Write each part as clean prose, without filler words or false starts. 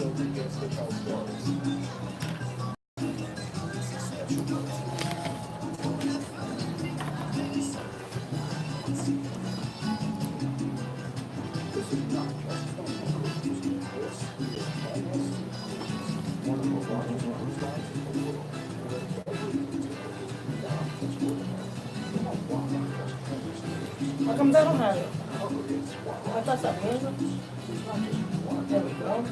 How come they don't have it? I thought that was it. There we go.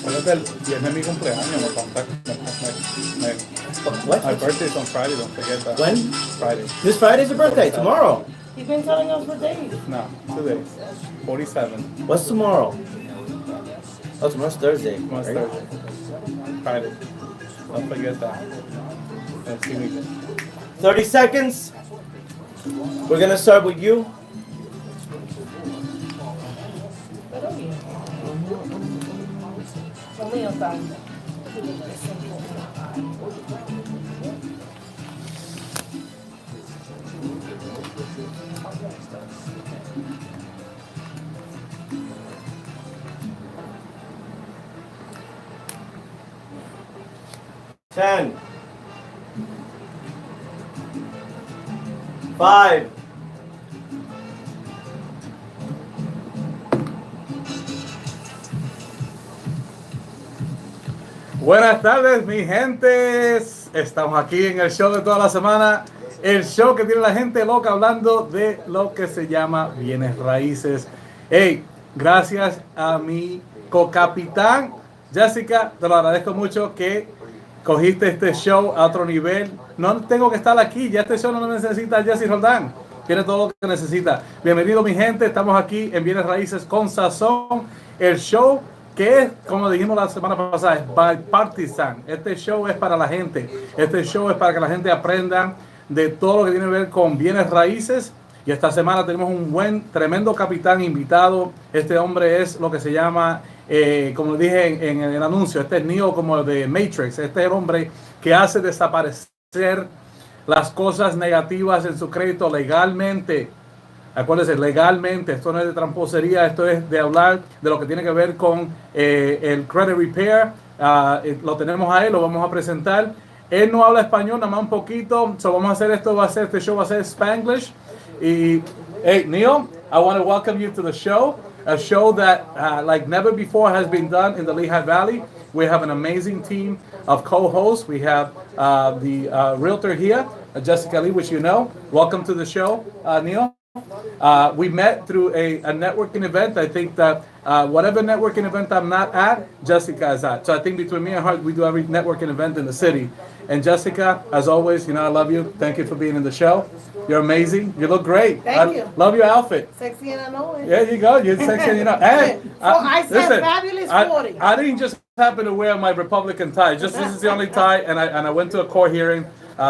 Acuérdate, el viernes es mi cumpleaños, What? my birthday's on Friday, don't forget that. When? Friday. This Friday's your birthday. Tomorrow. You've been telling us for days. No, 2 days. 47. What's tomorrow? Oh, tomorrow's Thursday. Tomorrow's right? Thursday. Friday. Don't forget that. Let's see we 30 seconds. We're gonna start with you. Pero bien. Lo mío está. 10. 5. Buenas tardes, mi gentes. Estamos aquí en el show de toda la semana. El show que tiene la gente loca hablando de lo que se llama bienes raíces. Hey, gracias a mi co-capitán Jessica, te lo agradezco mucho que cogiste este show a otro nivel. No tengo que estar aquí, ya este show no lo necesita Jessy Roldán. Tiene todo lo que necesita. Bienvenido, mi gente. Estamos aquí en Bienes Raíces con Sazon. El show que es, como dijimos la semana pasada, es bipartisan. Este show es para la gente. Este show es para que la gente aprenda de todo lo que tiene que ver con bienes raíces. Y esta semana tenemos un tremendo capitán invitado. Este hombre es lo que se llama, como dije en el anuncio, este es Neo como de Matrix. Este es el hombre que hace desaparecer las cosas negativas en su crédito legalmente. Acuérdense, legalmente. Esto no es de tramposería, esto es de hablar de lo que tiene que ver con el credit repair. Lo tenemos a él, lo vamos a presentar. Él no habla español, nada más un poquito. So vamos a hacer esto, este show va a ser Spanglish. Y, hey, Neil, I want to welcome you to the show. A show that, like never before, has been done in the Lehigh Valley. We have an amazing team of co-hosts. We have the realtor here, Jessica Lee, which you know. Welcome to the show, Neil. We met through a networking event. I think that whatever networking event I'm not at, Jessica is at. So I think between me and her, we do every networking event in the city. And Jessica, as always, you know, I love you. Thank you for being in the show. You're amazing. You look great. Thank you. Love your outfit. Sexy and I know it. There you go. You're sexy and you know. And I said fabulous 40. I didn't just happen to wear my Republican tie. Just this is the only tie. And I went to a court hearing.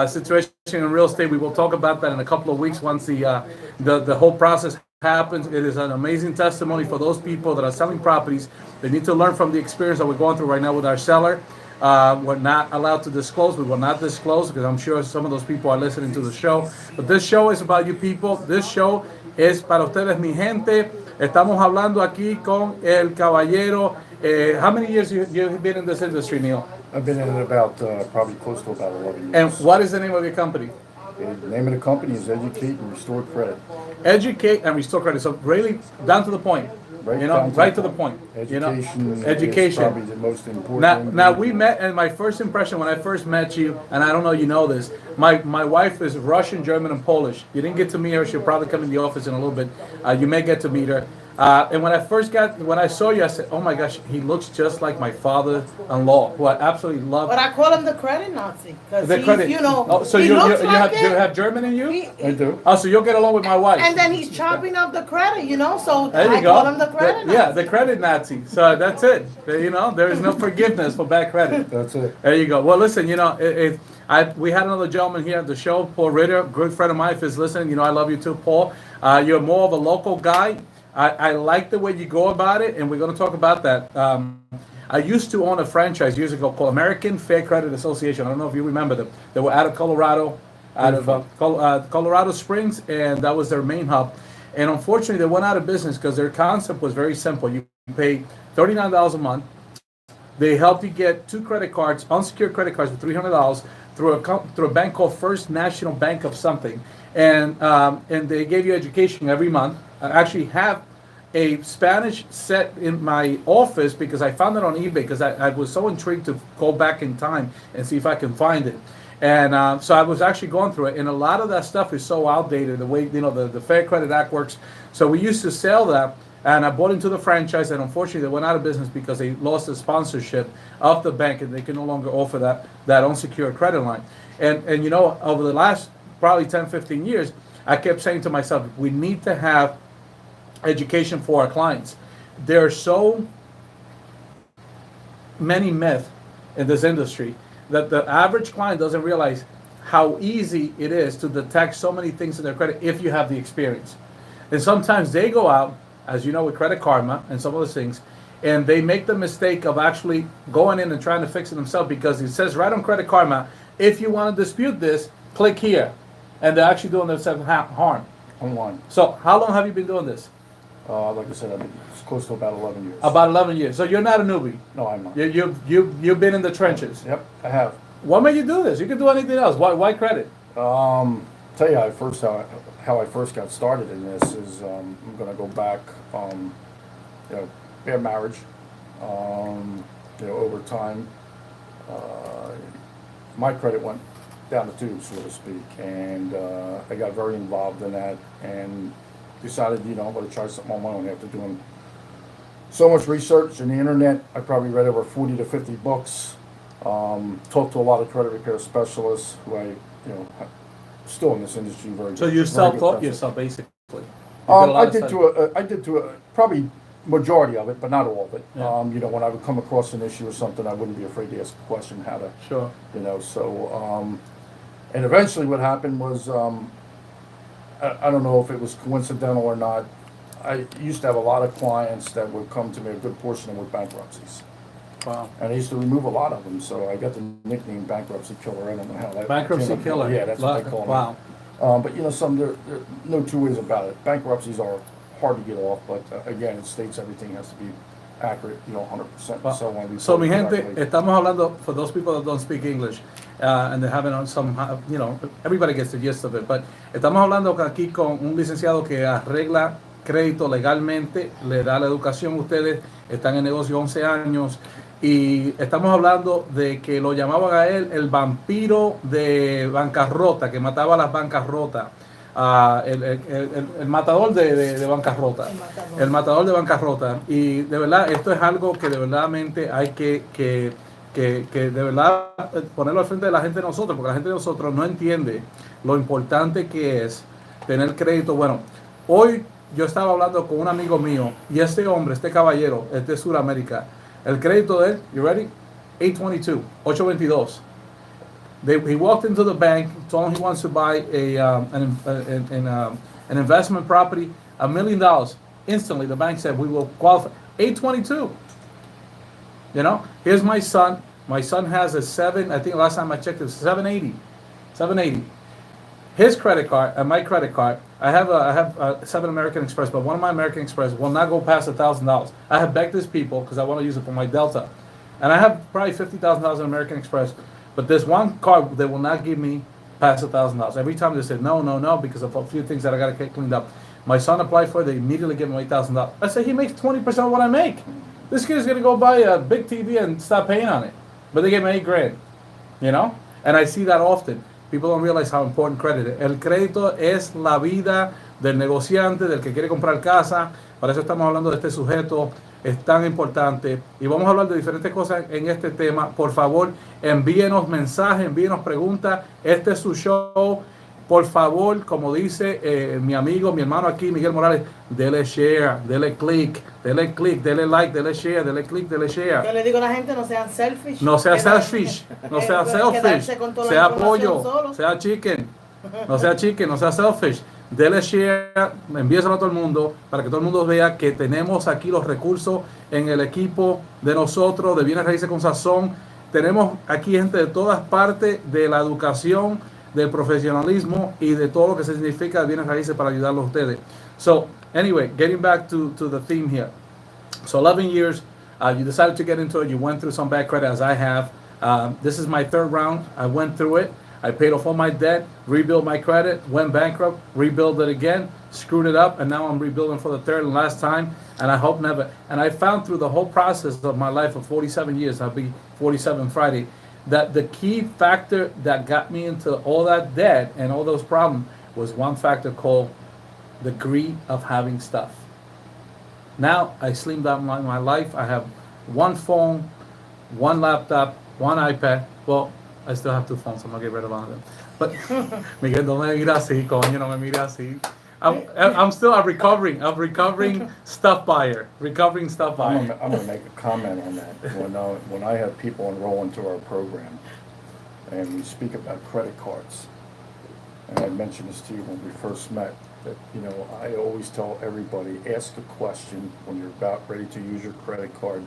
Situation in real estate. We will talk about that in a couple of weeks once the whole process happens. It is an amazing testimony for those people that are selling properties. They need to learn from the experience that we're going through right now with our seller. We're not allowed to disclose. We will not disclose because I'm sure some of those people are listening to the show. But this show is about you people. This show es para ustedes, mi gente. Estamos hablando aquí con el caballero. How many years you've been in this industry, Neil? I've been in it about probably close to about 11 years. And what is the name of your company? The name of the company is Educate and Restore Credit. Educate and restore credit. So really down to the point. Right, you know, right to the point. Education, education. Is probably the most important. Now we met, and my first impression when I first met you, and I don't know you know this, my wife is Russian, German, and Polish. You didn't get to meet her. She'll probably come in the office in a little bit. You may get to meet her. And when I saw you, I said, "Oh my gosh, he looks just like my father-in-law, who I absolutely love." But I call him the credit Nazi The credit, you know, oh, so he you looks like have German in you? I do. Oh, so you'll get along with my wife. And then he's chopping up the credit, you know. So There you I go. call him the credit Nazi. Yeah, the credit Nazi. So that's it. You know, there is no forgiveness for bad credit. That's it. There you go. Well, listen, you know, we had another gentleman here at the show, Paul Ritter, good friend of mine. If he's listening, you know, I love you too, Paul. You're more of a local guy. I like the way you go about it, and we're going to talk about that. I used to own a franchise years ago called American Fair Credit Association. I don't know if you remember them. They were out of Colorado. out of Colorado Springs, and that was their main hub. And unfortunately, they went out of business because their concept was very simple. You pay $39 a month. They helped you get 2 credit cards, unsecured credit cards for $300 through a bank called First National Bank of something, and they gave you education every month. I actually have a Spanish set in my office because I found it on eBay because I was so intrigued to go back in time and see if I can find it. And so I was actually going through it, and a lot of that stuff is so outdated, the way, the Fair Credit Act works. So we used to sell that, and I bought into the franchise, and unfortunately they went out of business because they lost the sponsorship of the bank, and they can no longer offer that unsecured credit line. And over the last probably 10, 15 years, I kept saying to myself, we need to have education for our clients. There are so many myths in this industry that the average client doesn't realize how easy it is to detect so many things in their credit if you have the experience. And sometimes they go out, as you know, with Credit Karma and some of those things, and they make the mistake of actually going in and trying to fix it themselves because it says right on Credit Karma, if you want to dispute this, click here. And they're actually doing themselves harm. Online. So how long have you been doing this? Like I said, it's close to about 11 years. About 11 years. So you're not a newbie. No, I'm not. You've been in the trenches. Yep, I have. What made you do this? You could do anything else. Why credit? Tell you how I first got started in this is I'm going to go back. Bad marriage. Over time, my credit went down the tube, so to speak, and I got very involved in that and decided, I'm going to try something on my own after doing so much research on the internet. I probably read over 40 to 50 books, talked to a lot of credit repair specialists who still in this industry very So good, you very self-taught good yourself, basically. I did to a probably majority of it, but not all of it. Yeah. When I would come across an issue or something, I wouldn't be afraid to ask a question how to, Sure. and eventually what happened was, I don't know if it was coincidental or not, I used to have a lot of clients that would come to me, a good portion of them with bankruptcies. Wow. And I used to remove a lot of them, so I got the nickname Bankruptcy Killer. I don't know how that Bankruptcy came up. killer. Yeah, that's what they call Wow. them. But there no two ways about it. Bankruptcies are hard to get off, but again, it states everything has to be accurate, 100%. Wow. So, on So mi gente, estamos hablando, for those people that don't speak English, and they're having some, everybody gets the gist of it, but estamos hablando aquí con un licenciado que arregla crédito legalmente, le da la educación a ustedes, están en negocio 11 años, y estamos hablando de que lo llamaban a él el vampiro de bancarrota, que mataba a las bancarrotas. El matador de bancarrota. El matador de bancarrota. Y de verdad, esto es algo que de verdadmente hay que de verdad ponerlo al frente de la gente de nosotros, porque la gente de nosotros no entiende lo importante que es tener crédito. Bueno, hoy yo estaba hablando con un amigo mío y este hombre, este caballero, es de Sudamérica. El crédito de él, you ready? 822. He walked into the bank, told him he wants to buy an investment property, $1 million. Instantly, the bank said, we will qualify. 822. Here's my son. My son has a 7, I think last time I checked it was 780. 780. His credit card and my credit card, I have a 7 American Express, but one of my American Express will not go past $1,000. I have begged these people because I want to use it for my Delta. And I have probably $50,000 in American Express. But there's one card they will not give me past $1,000. Every time they say no, because of a few things that I got to get cleaned up. My son applied for it, they immediately give him $8,000. I say he makes 20% of what I make. This kid's gonna go buy a big TV and stop paying on it. But they give me $8,000, And I see that often. People don't realize how important credit is. El crédito es la vida del negociante, del que quiere comprar casa. Para eso estamos hablando de este sujeto. Es tan importante y vamos a hablar de diferentes cosas en este tema. Por favor, envíenos mensajes, envíenos preguntas. Este es su show. Por favor, como dice mi amigo, mi hermano aquí, Miguel Morales, dele share, dele click, dele like, dele share, dele click, dele share. Yo le digo a la gente, no sean selfish. No sea selfish, no sea selfish, sea pollo, solo. sea chicken, no sea selfish. Dele share, envíeselo a todo el mundo para que todo el mundo vea que tenemos aquí los recursos en el equipo de nosotros, de Bienes Raíces con Sazón. Tenemos aquí gente de todas partes de la educación, de profesionalismo y de todo lo que significa bienes raíces para ayudarlos a ustedes. So, anyway, getting back to the theme here. So 11 years, you decided to get into it. You went through some bad credit, as I have. This is my third round. I went through it. I paid off all my debt, rebuilt my credit, went bankrupt, rebuilt it again, screwed it up, and now I'm rebuilding for the third and last time, and I hope never. And I found through the whole process of my life of 47 years, I'll be 47 Friday, that the key factor that got me into all that debt and all those problems was one factor called the greed of having stuff. Now I slimmed down my life. I have one phone, one laptop, one iPad. Well, I still have two phones. I'm gonna get rid of one of them. But Miguel, no me mira así, coño, no me mira así. I'm still a recovering stuff buyer. Recovering stuff buyer. I'm gonna make a comment on that. When I have people enroll into our program, and we speak about credit cards, and I mentioned this to you when we first met, that I always tell everybody, ask a question when you're about ready to use your credit card.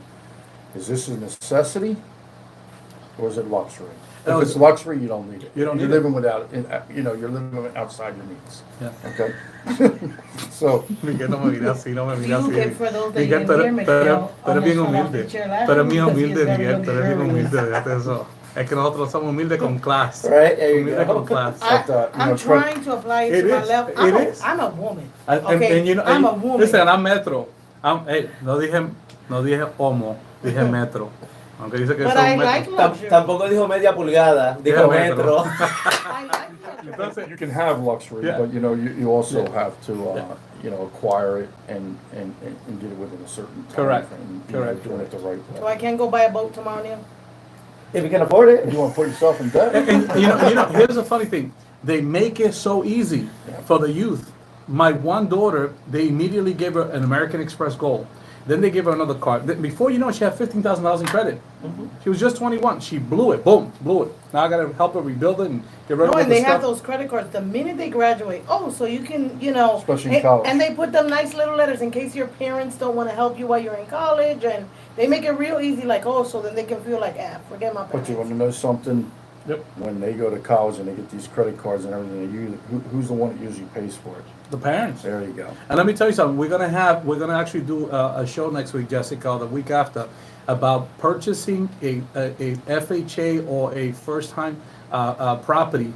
Is this a necessity, or is it luxury? If it's luxury, you don't need it. You don't need You're living without it. You're living outside your means. Yeah. Okay. So. Miguel no me mira así, no me mira You así. get for those that Miguel, didn't hear, Miguel pero bien almost fell off humilde. the chair laughing Pero es bien because he humilde, is very Miguel, pero es bien nervous. humilde, fíjate eso. Es que nosotros somos humildes con clase. Right, there you Humildes go. con clase. I'm trying to apply it It to my is, level. it is. I'm a woman. And Okay, I'm a woman. Listen, I'm metro. No dije homo, dije metro. Aunque dice que But soy I metro. like luxury. Tampoco dijo media pulgada, dijo Dijo metro. metro. I like luxury. Entonces, You can have luxury, Yeah. but you also Yeah. have to acquire it and get it within a certain time Correct. frame. Correct. Doing it the right So way. I can't go buy a boat tomorrow, Neil? If you can afford If it. you want to put yourself in debt, and here's the funny thing. They make it so easy for the youth. My one daughter, they immediately gave her an American Express Gold. Then they gave her another card. Before you know it, she had $15,000 in credit. She was just 21. She blew it. Boom, blew it. Now I got to help her rebuild it and get rid of No, all and the they stuff. have those credit cards the minute they graduate. Oh, so you can, Especially in and, college. and they put them nice little letters in case your parents don't want to help you while you're in college, and they make it real easy. Like, oh, so then they can feel like, forget my but parents. you want to know something? Yep. When they go to college and they get these credit cards and everything, who's the one that usually pays for it? The parents. There you go. And let me tell you something. We're gonna actually do a show next week, Jessica, or the week after, about purchasing a FHA or a first-time property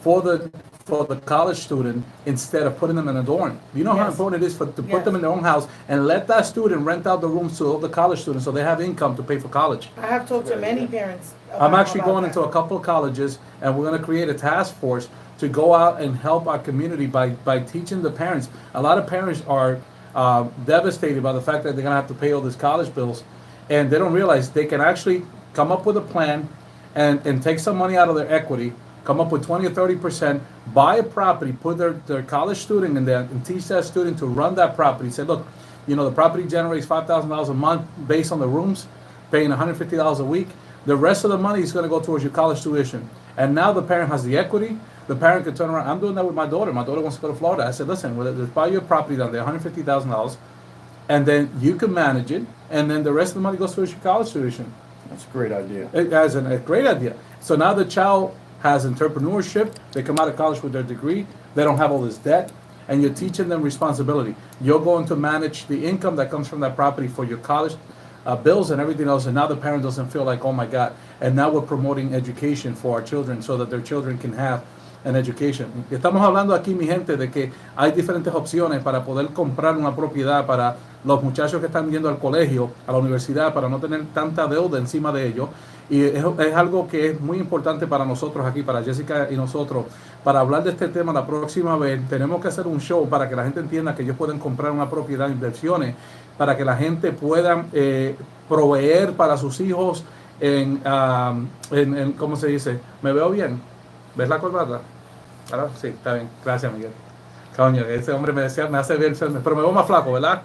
for the college student instead of putting them in a dorm. You know how Yes. important it is to put Yes. them in their own house and let that student rent out the rooms to all the college students so they have income to pay for college. I have talked to many parents. I'm actually about going that. into a couple of colleges, and we're going to create a task force to go out and help our community by teaching the parents. A lot of parents are devastated by the fact that they're going to have to pay all these college bills, and they don't realize they can actually come up with a plan and take some money out of their equity, come up with 20 or 30%, buy a property, put their college student in there, and teach that student to run that property. Say, look, the property generates $5,000 a month based on the rooms, paying $150 a week. The rest of the money is going to go towards your college tuition. And now the parent has the equity. The parent can turn around. I'm doing that with my daughter. My daughter wants to go to Florida. I said, listen, let's buy your property down there, $150,000, and then you can manage it, and then the rest of the money goes towards your college tuition. That's a great idea. It has a great idea. So now the child has entrepreneurship. They come out of college with their degree. They don't have all this debt, and you're teaching them responsibility. You're going to manage the income that comes from that property for your college bills and everything else, and now the parent doesn't feel like, oh my God. And now we're promoting education for our children so that their children can have an education. Estamos hablando aquí, mi gente, de que hay diferentes opciones para poder comprar una propiedad para los muchachos que están yendo al colegio, a la universidad, para no tener tanta deuda encima de ellos. Y es algo que es muy importante para nosotros aquí, para Jessica y nosotros. Para hablar de este tema la próxima vez, tenemos que hacer un show para que la gente entienda que ellos pueden comprar una propiedad, inversiones, para que la gente pueda proveer para sus hijos en ¿cómo se dice? ¿Me veo bien? ¿Ves la corbata? ¿Ahora? Sí, está bien. Gracias, Miguel. Coño, ese hombre me hace ver, pero me veo más flaco, ¿verdad?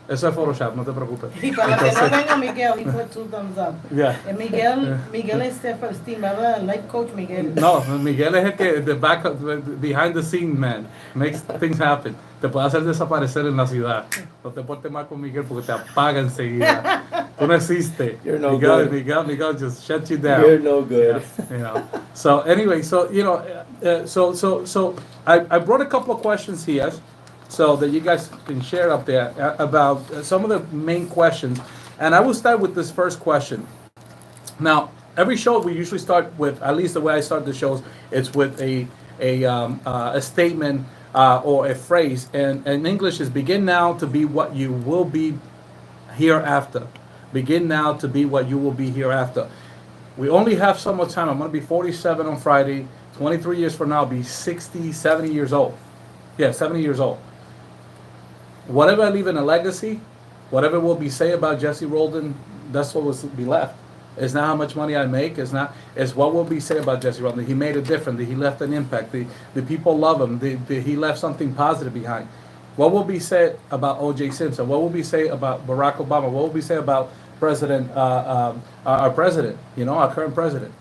Eso es Photoshop, no te preocupes. Y para que no venga Miguel, he put 2 thumbs up. Yeah. Miguel es first team, ¿verdad? Life coach Miguel. No, Miguel es el que, behind the scene man, makes things happen. te puede hacer desaparecer en la ciudad. No te portes mal con Miguel porque te apaga enseguida. Tú no existes. You're no Miguel, good. Miguel just shut you down. You're no good. You know. So anyway, so you know, so I brought a couple of questions here, so that you guys can share up there about some of the main questions, and I will start with this first question. Now, every show we usually start with, at least the way I start the shows, it's with a statement or a phrase, and in English is begin now to be what you will be hereafter. Begin now to be what you will be hereafter. We only have so much time. I'm going to be 47 on Friday. 23 years from now, I'll be 60, 70 years old. Yeah, 70 years old. Whatever I leave in a legacy, whatever will be said about Jesse Roldan, that's what will be left. It's not how much money I make. It's what will be said about Jesse Roldan. He made a difference. He left an impact. The people love him. He left something positive behind. What will be said about O.J. Simpson? What will be said about Barack Obama? What will be said about our president? You know, our current president,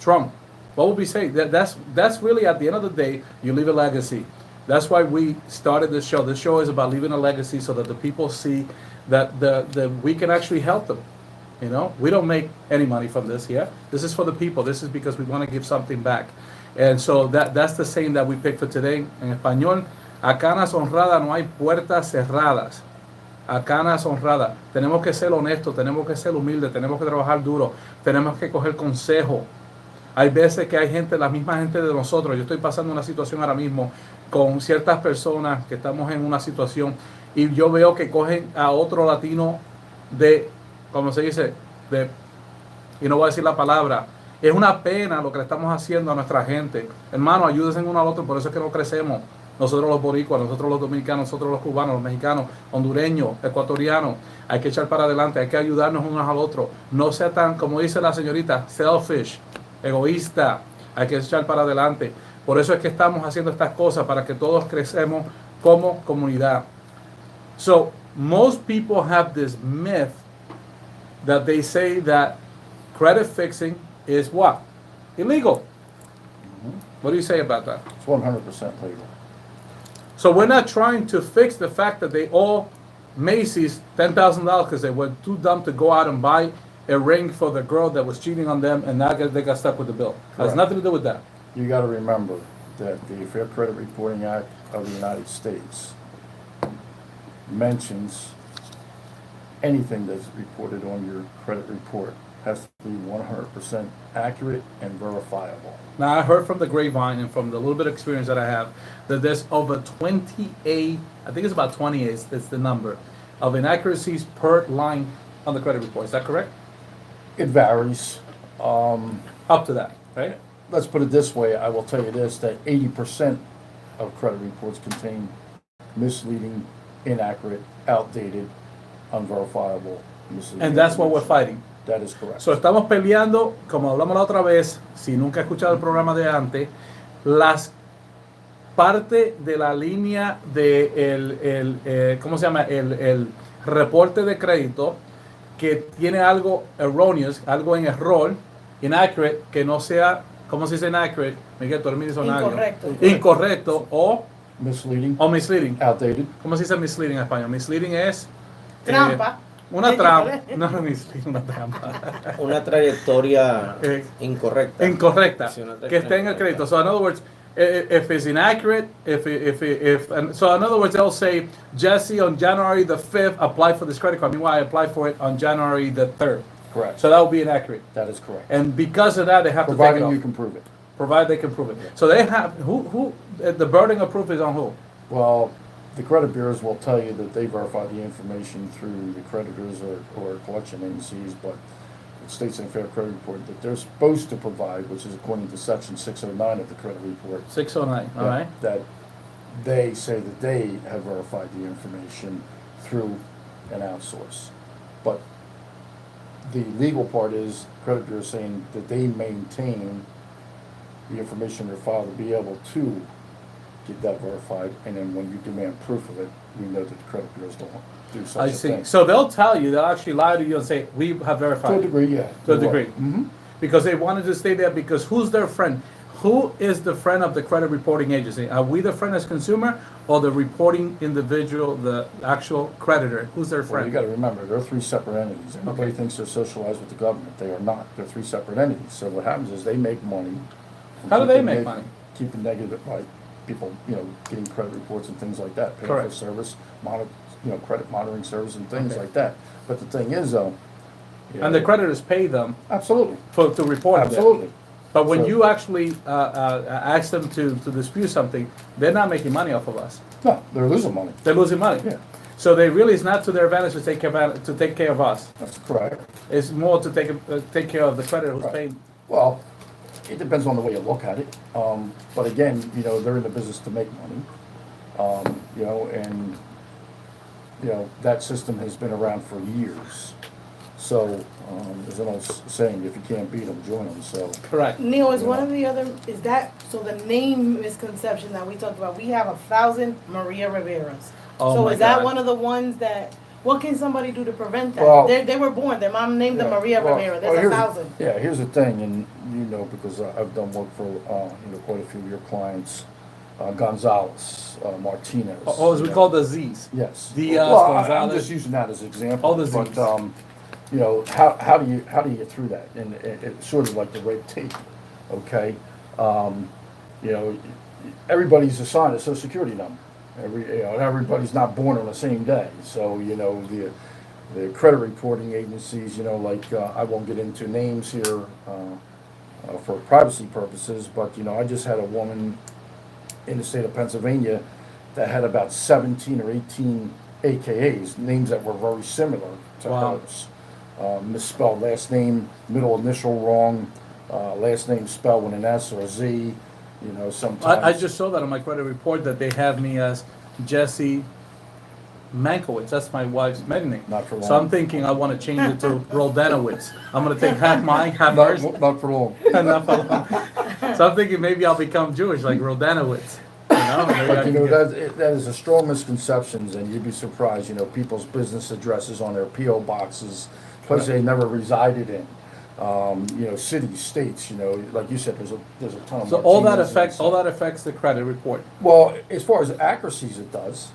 Trump. What will we say? That's really, at the end of the day, you leave a legacy. That's why we started this show. This show is about leaving a legacy so that the people see that we can actually help them. You know, we don't make any money from this here. This is for the people. This is because we want to give something back. And so that's the saying that we picked for today. En español, a canas honradas no hay puertas cerradas. A canas honradas. Tenemos que ser honestos, tenemos que ser humildes, tenemos que trabajar duro, tenemos que coger consejo. Hay veces que hay gente, la misma gente de nosotros. Yo estoy pasando una situación ahora mismo con ciertas personas que estamos en una situación y yo veo que cogen a otro latino de, como se dice, y no voy a decir la palabra, es una pena lo que le estamos haciendo a nuestra gente. Hermano, ayúdense uno al otro, por eso es que no crecemos. Nosotros los boricuas, nosotros los dominicanos, nosotros los cubanos, los mexicanos, hondureños, ecuatorianos, hay que echar para adelante, hay que ayudarnos unos al otro. No sea tan, como dice la señorita, selfish, egoísta, hay que echar para adelante. Por eso es que estamos haciendo estas cosas, para que todos crecemos como comunidad. So, most people have this myth that they say that credit fixing is what? Illegal. What do you say about that? It's 100% legal. So we're not trying to fix the fact that they owe Macy's $10,000 because they were too dumb to go out and buy a ring for the girl that was cheating on them, and now they got stuck with the bill. It has Correct. nothing to do with that. You got to remember that the Fair Credit Reporting Act of the United States mentions anything that's reported on your credit report has to be 100% accurate and verifiable. Now, I heard from the grapevine and from the little bit of experience that I have that there's over 28, I think it's about 28, it's the number, of inaccuracies per line on the credit report. Is that correct? It varies. Up to that, right? Let's put it this way, I will tell you this, that 80% of credit reports contain misleading, inaccurate, outdated, unverifiable, misleading. And that's what we're fighting. That is correct. So, estamos peleando, como hablamos la otra vez, si nunca has escuchado el programa de antes, las parte de la línea de ¿cómo se llama? El reporte de crédito que tiene algo erroneous, algo en error, inaccurate, que no sea, ¿cómo se dice inaccurate? Miguel, tú eres mi diccionario. Incorrecto o Misleading, misleading. outdated. ¿Cómo se dice misleading en español? Misleading es Trampa. una trampa. No, misleading, una trampa. Una trayectoria incorrecta. Incorrecta, Sí, una que esté en el crédito. So in other words, if it's inaccurate, so in other words, they'll say Jesse on January the 5th applied for this credit card. Meanwhile, I applied for it on January the 3rd. Correct. So that would be inaccurate. That is correct. And because of that, they have to take it Providing off. you can prove it. Provided they can prove it. So they have who the burden of proof is on who? Well, the credit bureaus will tell you that they verify the information through the creditors or collection agencies, but it states in the Fair Credit Report that they're supposed to provide, which is according to Section 609 of the credit report. 609. All right. That they say that they have verified the information through an outsource. But the legal part is credit bureau saying that they maintain the information in their file to be able to get that verified, and then when you demand proof of it, we know that the credit bureaus don't do such I a see. thing. So they'll tell you, they'll actually lie to you and say, we have verified. To a it." degree, yeah. To a degree. Because they wanted to stay there, because who's their friend? who is the friend of the credit reporting agency? Are we the friend as consumer or the reporting individual, the actual creditor? Who's their Well, friend? you got to remember, they're three separate entities. Everybody Okay. thinks they're socialized with the government. They are not. They're three separate entities. So what happens is they make money. How do they make money? Keep the negative by people, getting credit reports and things like that. Paying for Correct. service, credit monitoring service and things Okay. like that. But the thing is, though. And the creditors pay them Absolutely. to report it. Absolutely. But when So- you actually ask them to dispute something, they're not making money off of us. No, they're losing money. They're losing money. Yeah. So they really, it's not to their advantage to take care of us. That's correct. It's more to take care of the creditor who's Right. paying. Well, it depends on the way you look at it. But again, they're in the business to make money. And that system has been around for years. So, there's an old saying, if you can't beat them, join them, so. Correct. Neil, is Yeah. one of the other, is that, so the name misconception that we talked about, we have 1,000 Maria Riveras. Oh So my is that God. one of the ones that, what can somebody do to prevent that? Well- They were born, their mom named them Yeah, Maria well, Rivera, well, there's here's- 1,000. Yeah, here's the thing, and because I've done work for, quite a few of your clients, Gonzalez, Martinez. Oh, as we call the Z's. Yes. Diaz, Well, I'm Gonzalez. just using that as an example. All the But, Zs. how do you get through that? And it's sort of like the red tape, okay? Everybody's assigned a social security number. Everybody's not born on the same day. So, the credit reporting agencies, I won't get into names here, for privacy purposes, but, I just had a woman in the state of Pennsylvania that had about 17 or 18 AKAs, names that were very similar to Wow. hers. Misspelled last name, middle initial wrong, last name spelled with an S or a Z, sometimes. I just saw that on my credit report that they have me as Jesse Mankowitz. That's my wife's maiden name. Not for So long. I'm thinking I want to change it to Roldanowitz. I'm going to take half mine, half hers. Not for long. Not for long. So I'm thinking maybe I'll become Jewish like Roldanowitz. Maybe I But can get- that is a strong misconception, and you'd be surprised, people's business addresses on their PO boxes, places they never resided in. Cities, states, like you said, there's a ton of. So all that Martinez affects the credit report. Well, as far as accuracies, it does.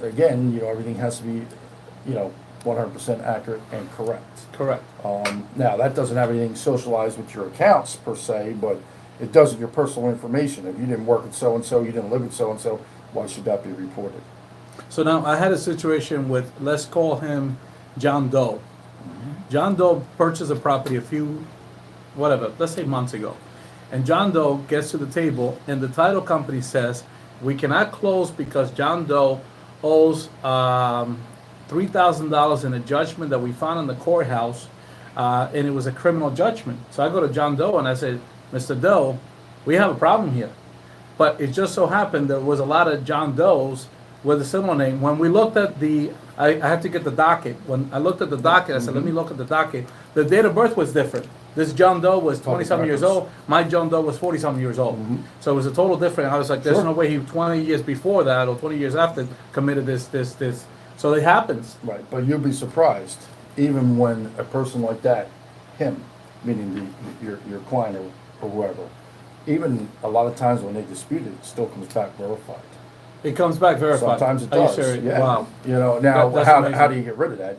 Again, everything has to be, 100% accurate and correct. Correct. Now, that doesn't have anything socialized with your accounts per se, but it does with your personal information. If you didn't work with so-and-so, you didn't live with so-and-so, why should that be reported? So now I had a situation with, let's call him John Doe. John Doe purchased a property let's say months ago. And John Doe gets to the table and the title company says, we cannot close because John Doe owes $3,000 in a judgment that we found in the courthouse, and it was a criminal judgment. So I go to John Doe and I said, Mr. Doe, we have a problem here. But it just so happened there was a lot of John Does with a similar name. When we looked at I had to get the docket. When I looked at the docket, I said, let me look at the docket. The date of birth was different. This John Doe was 20-something years old. My John Doe was 40-something years old. So it was a total different. I was like, there's Sure. no way he 20 years before that or 20 years after committed this. So it happens. Right, but you'll be surprised, even when a person like that, him, meaning your client or whoever, even a lot of times when they dispute it, it still comes back verified. It comes back verified. Sometimes it Are you does. serious? Yeah. Wow. Now That's how amazing. do you get rid of that?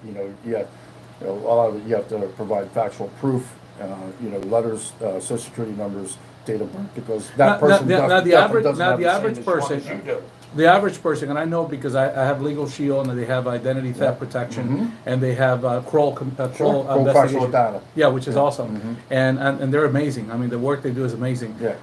A lot of it you have to provide factual proof. Letters, social security numbers, date of birth, because that person now definitely the average doesn't have the same average insurance person, as you do. the average person, and I know because I have Legal Shield and they have identity theft protection and they have Kroll Sure, investigation. co-factual data. Yeah, which is awesome, and they're amazing. I mean, the work they do is amazing. Yeah.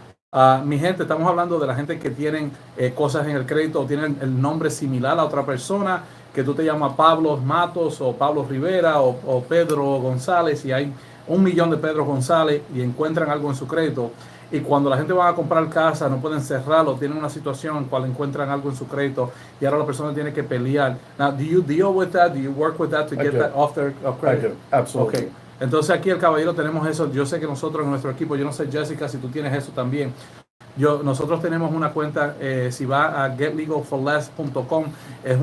Mi gente, estamos hablando de la gente que tienen cosas en el crédito, o tienen el nombre similar a otra persona, que tú te llamas Pablo Matos o Pablo Rivera o Pedro González y hay 1 millón de Pedro González y encuentran algo en su crédito. Y cuando la gente va a comprar casa, no pueden cerrarlo, tienen una situación en cual encuentran algo en su crédito y ahora la persona tiene que pelear. Now, do you deal with that? Do you work with that to I get do. that off their credit? I do, absolutely. Okay. Entonces aquí el caballero tenemos eso. Yo sé que nosotros en nuestro equipo, yo no sé Jessica si tú tienes eso también. Nosotros tenemos una cuenta, si va a getlegalforless.com, es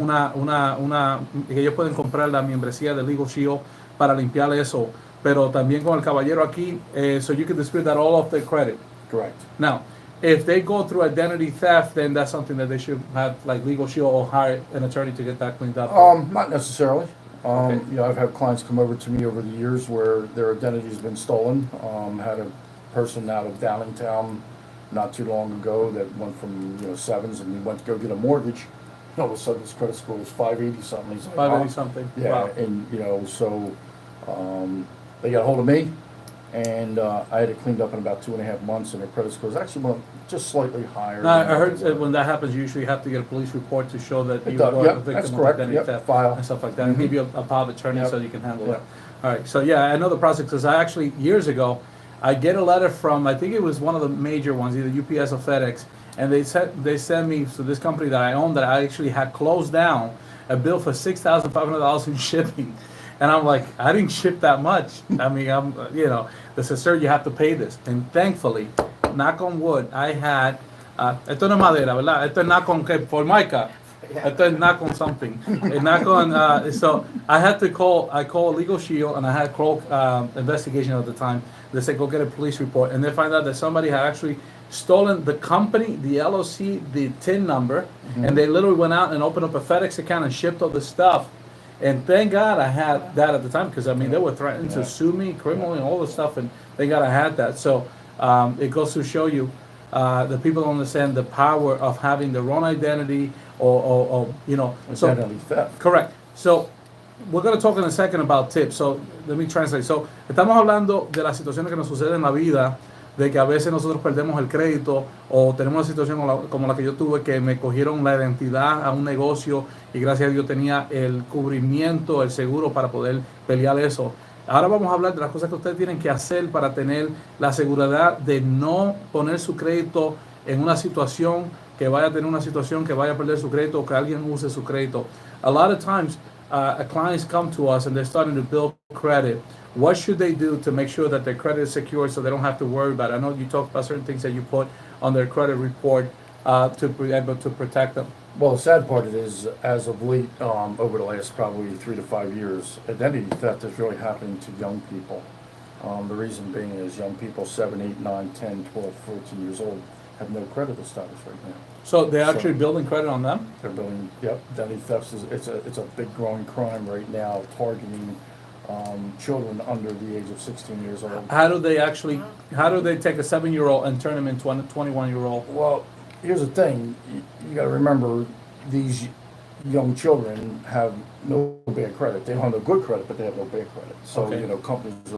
que ellos pueden comprar la membresía de Legal Shield para limpiar eso. Pero también con el caballero aquí, so you can dispute that all of the credit. Correct. Now, if they go through identity theft, then that's something that they should have like legal shield or hire an attorney to get that cleaned up. Not necessarily. Okay. I've had clients come over to me over the years where their identity's been stolen. Had a person out of Downingtown not too long ago that went from sevens, and he went to go get a mortgage. All of a sudden, his credit score was 580 something. He's like, 580 something. Yeah, Wow. and so they got a hold of me, and I had it cleaned up in about 2.5 months, and their credit scores actually went just slightly higher. Now, I than heard they were. that when that happens, you usually have to get a police report to show that It you does, are yep, the that's victim of correct, identity yep, theft file. and stuff like that, and give you a power of attorney Yep. so you can handle Yep. that. All right, so yeah, I know the process because I actually, years ago, I get a letter from, I think it was one of the major ones, either UPS or FedEx, and they sent me to this company that I own that I actually had closed down, a bill for $6,500 in shipping. And I'm like, I didn't ship that much. I mean, they said, sir, you have to pay this. And thankfully, knock on wood, I had, esto no es madera, ¿verdad? Esto es knock on, ¿qué? Formica. Esto es knock on something. Knock on, so I had to call, Legal Shield, and I had called investigation at the time. They said, go get a police report. And they find out that somebody had actually stolen the company, the LLC, the TIN number, and they literally went out and opened up a FedEx account and shipped all the stuff. And thank God I had that at the time, because I mean, they were threatening to sue me criminally and all this stuff, and thank God I had that. So it goes to show you that people don't understand the power of having their own identity or so Identity theft. correct. So we're going to talk in a second about tips. So let me translate. So estamos hablando de las situaciones que nos suceden en la vida, de que a veces nosotros perdemos el crédito o tenemos una situación como la que yo tuve, que me cogieron la identidad a un negocio y gracias a Dios tenía el cubrimiento, el seguro para poder pelear eso. Ahora vamos a hablar de las cosas que ustedes tienen que hacer para tener la seguridad de no poner su crédito en una situación que vaya a tener una situación que vaya a perder su crédito o que alguien use su crédito. A lot of times, clients come to us and they're starting to build credit. What should they do to make sure that their credit is secure so they don't have to worry about it? I know you talked about certain things that you put on their credit report to be able to protect them. Well, the sad part is, as of late, over the last probably 3 to 5 years, identity theft is really happening to young people. The reason being is young people 7, 8, 9, 10, 12, 14 years old have no credit established right now. So they're actually building credit on them? They're building, identity theft it's a big growing crime right now, targeting children under the age of 16 years old. How do they take a 7-year-old and turn him into a 21-year-old? Well, here's the thing, you got to remember, these young children have no bad credit. They don't have no good credit, but they have no bad credit. So, Okay. companies are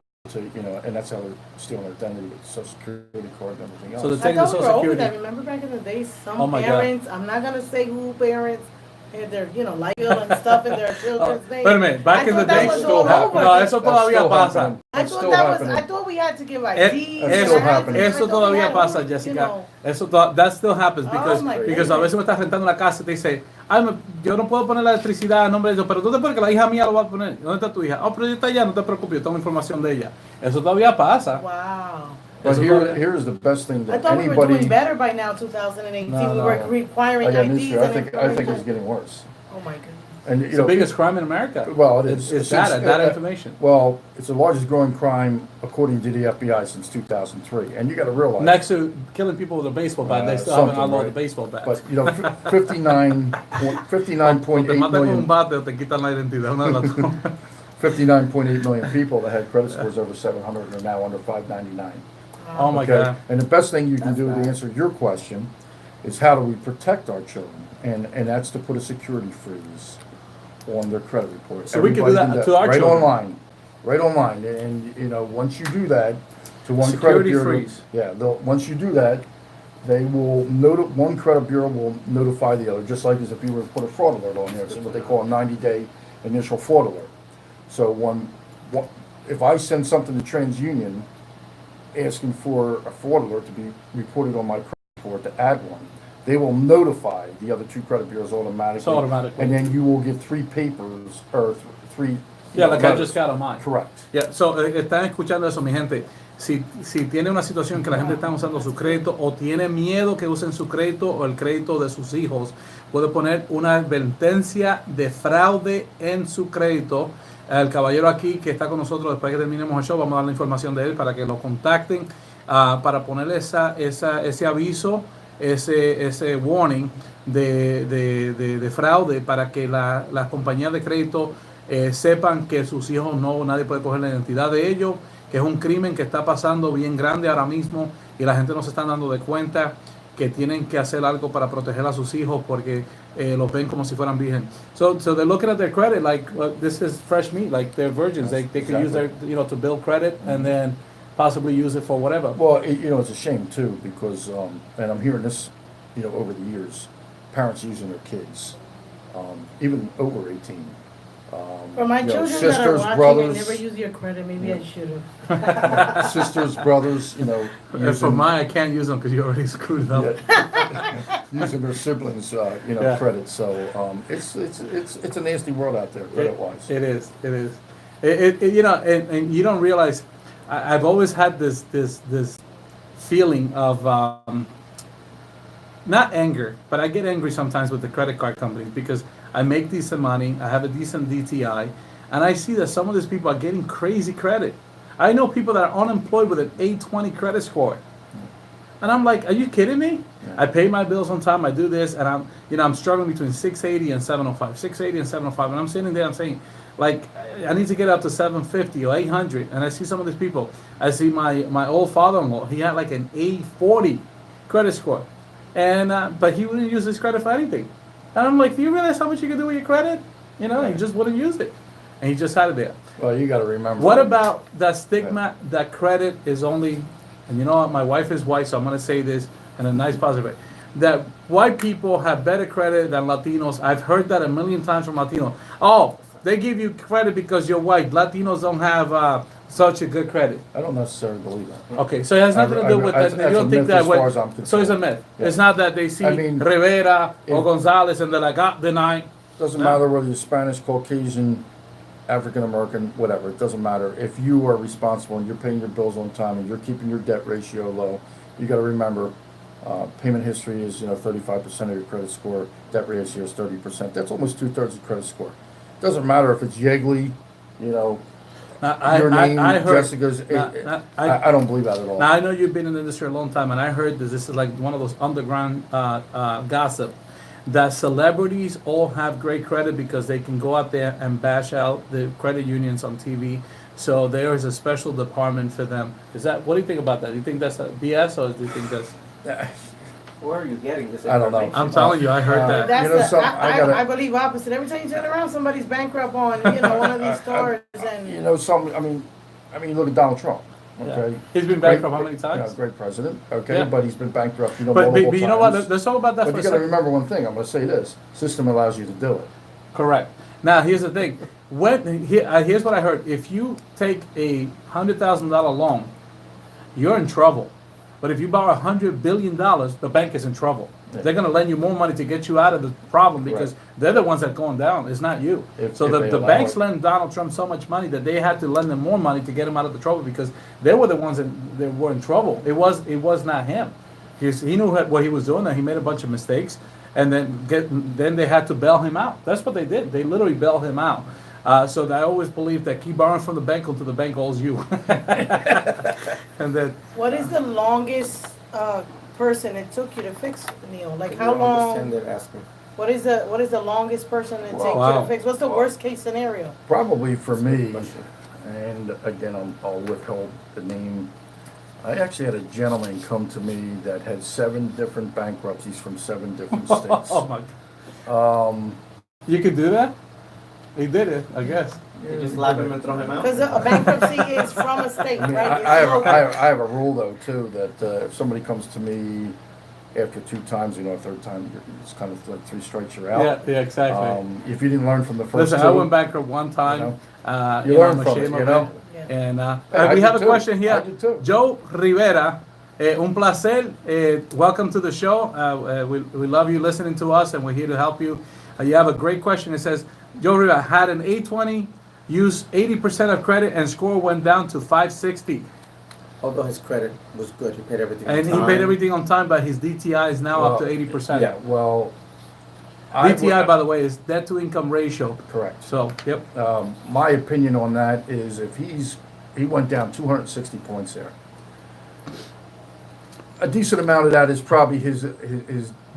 and that's how they're stealing their identity with Social Security card and everything else. So the I thing is thought we Social were over Security. that. Remember back in the day, some Oh my God. parents, I'm not going to say who parents, had their, light bill and stuff in their children's name. Wait a minute, back I in the thought that day, was still all happening. over. No, eso That's todavía still pasa. happening. I That's thought still that was, happening. I thought we had to give That's IDs. and still I had to happening. give- I Eso thought we todavía had pasa, to, Jessica. That still happens because my a goodness. veces me estás rentando una casa y te dice, ay, yo no puedo poner la electricidad a nombre de ellos, pero tú te pones que la hija mía lo va a poner. ¿Dónde está tu hija? Oh, pero ella está allá, no te preocupes, yo tengo información de ella. Eso todavía pasa. Wow. But Eso here, todavía- here's the best thing I that thought we were anybody. doing better by now, 2018. No, we were no. requiring I got news IDs for you. and I think it's information. getting worse. Oh my goodness. And It's the biggest crime in America. Well, it is. It's Since- data information. Well, it's the largest growing crime according to the FBI since 2003, and you got to realize. Next to killing people with a baseball bat, they still haven't something, outlawed right? the baseball bat. But 59.8 Te matan con un million, bate o te quitan la identidad. Una de las dos. 59.8 million people that had credit scores over 700 are now under 599. Oh my Okay? God. And the best thing you can That's do to bad. answer your question is how do we protect our children? And that's to put a security freeze on their credit report. So we can do Everybody that to our right children. Right online. And once you do that, to one Security credit bureau, freeze. yeah, once you do that, they will one credit bureau will notify the other, just like as if you were to put a fraud alert on there. It's what they call a 90-day initial fraud alert. So if I send something to TransUnion asking for a fraud alert to be reported on my credit report to add one, they will notify the other two credit bureaus automatically. So automatically. And then you will get 3 papers or 3. Yeah, like I letters. just got on mine. Correct. Yeah, so, están escuchando eso, mi gente. Si tiene una situación que la gente está usando su crédito o tiene miedo que usen su crédito o el crédito de sus hijos, puede poner una advertencia de fraude en su crédito. El caballero aquí que está con nosotros, después que terminemos el show, vamos a dar la información de él para que lo contacten. para poner ese aviso, ese warning de fraude para que las compañías de crédito sepan que sus hijos nadie puede coger la identidad de ellos, que es un crimen que está pasando bien grande ahora mismo y la gente no se está dando de cuenta que tienen que hacer algo para proteger a sus hijos porque los ven como si fueran virgen. So they're looking at their credit like this is fresh meat, like they're virgins. They can use their to build credit and then possibly use it for whatever. Well, it's a shame too because, and I'm hearing this, over the years, parents using their kids, even over 18. For my children that are sisters, watching, brothers, I never use your credit. Maybe I should have. sisters, brothers, For mine, I can't use them because you already screwed it up. using their siblings, Yeah. credit. So it's a nasty world out there, credit wise. It is. And you don't realize. I've always had this feeling of not anger, but I get angry sometimes with the credit card companies because I make decent money, I have a decent DTI, and I see that some of these people are getting crazy credit. I know people that are unemployed with an 820 credit score. And I'm like, are you kidding me? Yeah. I pay my bills on time, I do this, and I'm struggling between 680 and 705, 680 and 705, and I'm sitting there, I'm saying, like, I need to get up to 750 or 800, and I see some of these people. I see my old father-in-law, he had like an 840 credit score, and but he wouldn't use his credit for anything. And I'm like, do you realize how much you can do with your credit? He just wouldn't use it, and he just had it there. Well, you got to remember. What about that stigma that credit is only, and you know what, my wife is white, so I'm going to say this in a nice positive way, that white people have better credit than Latinos. I've heard that a million times from Latinos. Oh, they give you credit because you're white. Latinos don't have such a good credit. I don't necessarily believe that. Okay, so it has nothing to do with that. That's You don't a think myth that as way. far as I'm So concerned. it's a myth. Yeah. It's not that they see I mean, Rivera or if- Gonzalez and they're like, deny. Doesn't No. matter whether you're Spanish, Caucasian, African American, whatever. It doesn't matter. If you are responsible and you're paying your bills on time and you're keeping your debt ratio low, you got to remember, payment history is 35% of your credit score. Debt ratio is 30%. That's almost 2/3 of credit score. Doesn't matter if it's Yegley, your name, I heard, Jessica's. I I don't believe that at all. Now I know you've been in the industry a long time, and I heard this. This is like one of those underground gossip that celebrities all have great credit because they can go out there and bash out the credit unions on TV. So there is a special department for them. What do you think about that? Do you think that's a BS, or do you think that's? Where are you getting this I don't know. information? I'm telling you, I heard that. That's I I believe opposite. Every time you turn around, somebody's bankrupt on one of these stores, and I mean, look at Donald Trump. Okay, Yeah. He's been bankrupt how many times? Great president. Okay, Yeah. but he's been bankrupt. But multiple you know what? times. Let's talk about that But for a you got to second. remember one thing. I'm going to say this: system allows you to do it. Correct. Now here's the thing. Here's what I heard. If you take a $100,000 loan, you're in trouble. But if you borrow $100 billion, the bank is in trouble. Yeah. They're going to lend you more money to get you out of the problem because Right. they're the ones that are going down. It's not you. If So they the allow banks it. lend Donald Trump so much money that they had to lend him more money to get him out of the trouble because they were the ones that were in trouble. It was not him. He knew what he was doing and he made a bunch of mistakes. And then they had to bail him out. That's what they did. They literally bailed him out. So I always believe that keep borrowing from the bank until the bank owes you. And then what is the longest person it took you to fix, Neil? Like I how don't long? understand that asking. What is the longest person it takes you Wow. to fix? What's the worst case scenario? Probably for That's a good me, question. and again, I'll withhold the name. I actually had a gentleman come to me that had 7 different bankruptcies from 7 different states. oh my God. You could do that? He did it, I guess. You just slap him and throw him out? Because a bankruptcy is from a state, I mean, right? I It's have local. a rule though too that if somebody comes to me after 2 times, third time it's kind of like 3 strikes you're out. Yeah, exactly. If you didn't learn from the first Listen, 2, I went bankrupt one time. You learn I'm from it, ashamed you of know? Yeah. And I we have a did too. question here. I did too. Joe Rivera, un placer. Welcome to the show. We love you listening to us, and we're here to help you. You have a great question. It says, Joe Rivera had an 820, used 80% of credit, and score went down to 560. Although his credit was good, he paid everything on And he time. paid everything on time, but his DTI is now up to Well, 80%. Yeah, well, DTI, by the way, is debt to income ratio. correct. So, yep. My opinion on that is if he went down 260 points there. a decent amount of that is probably his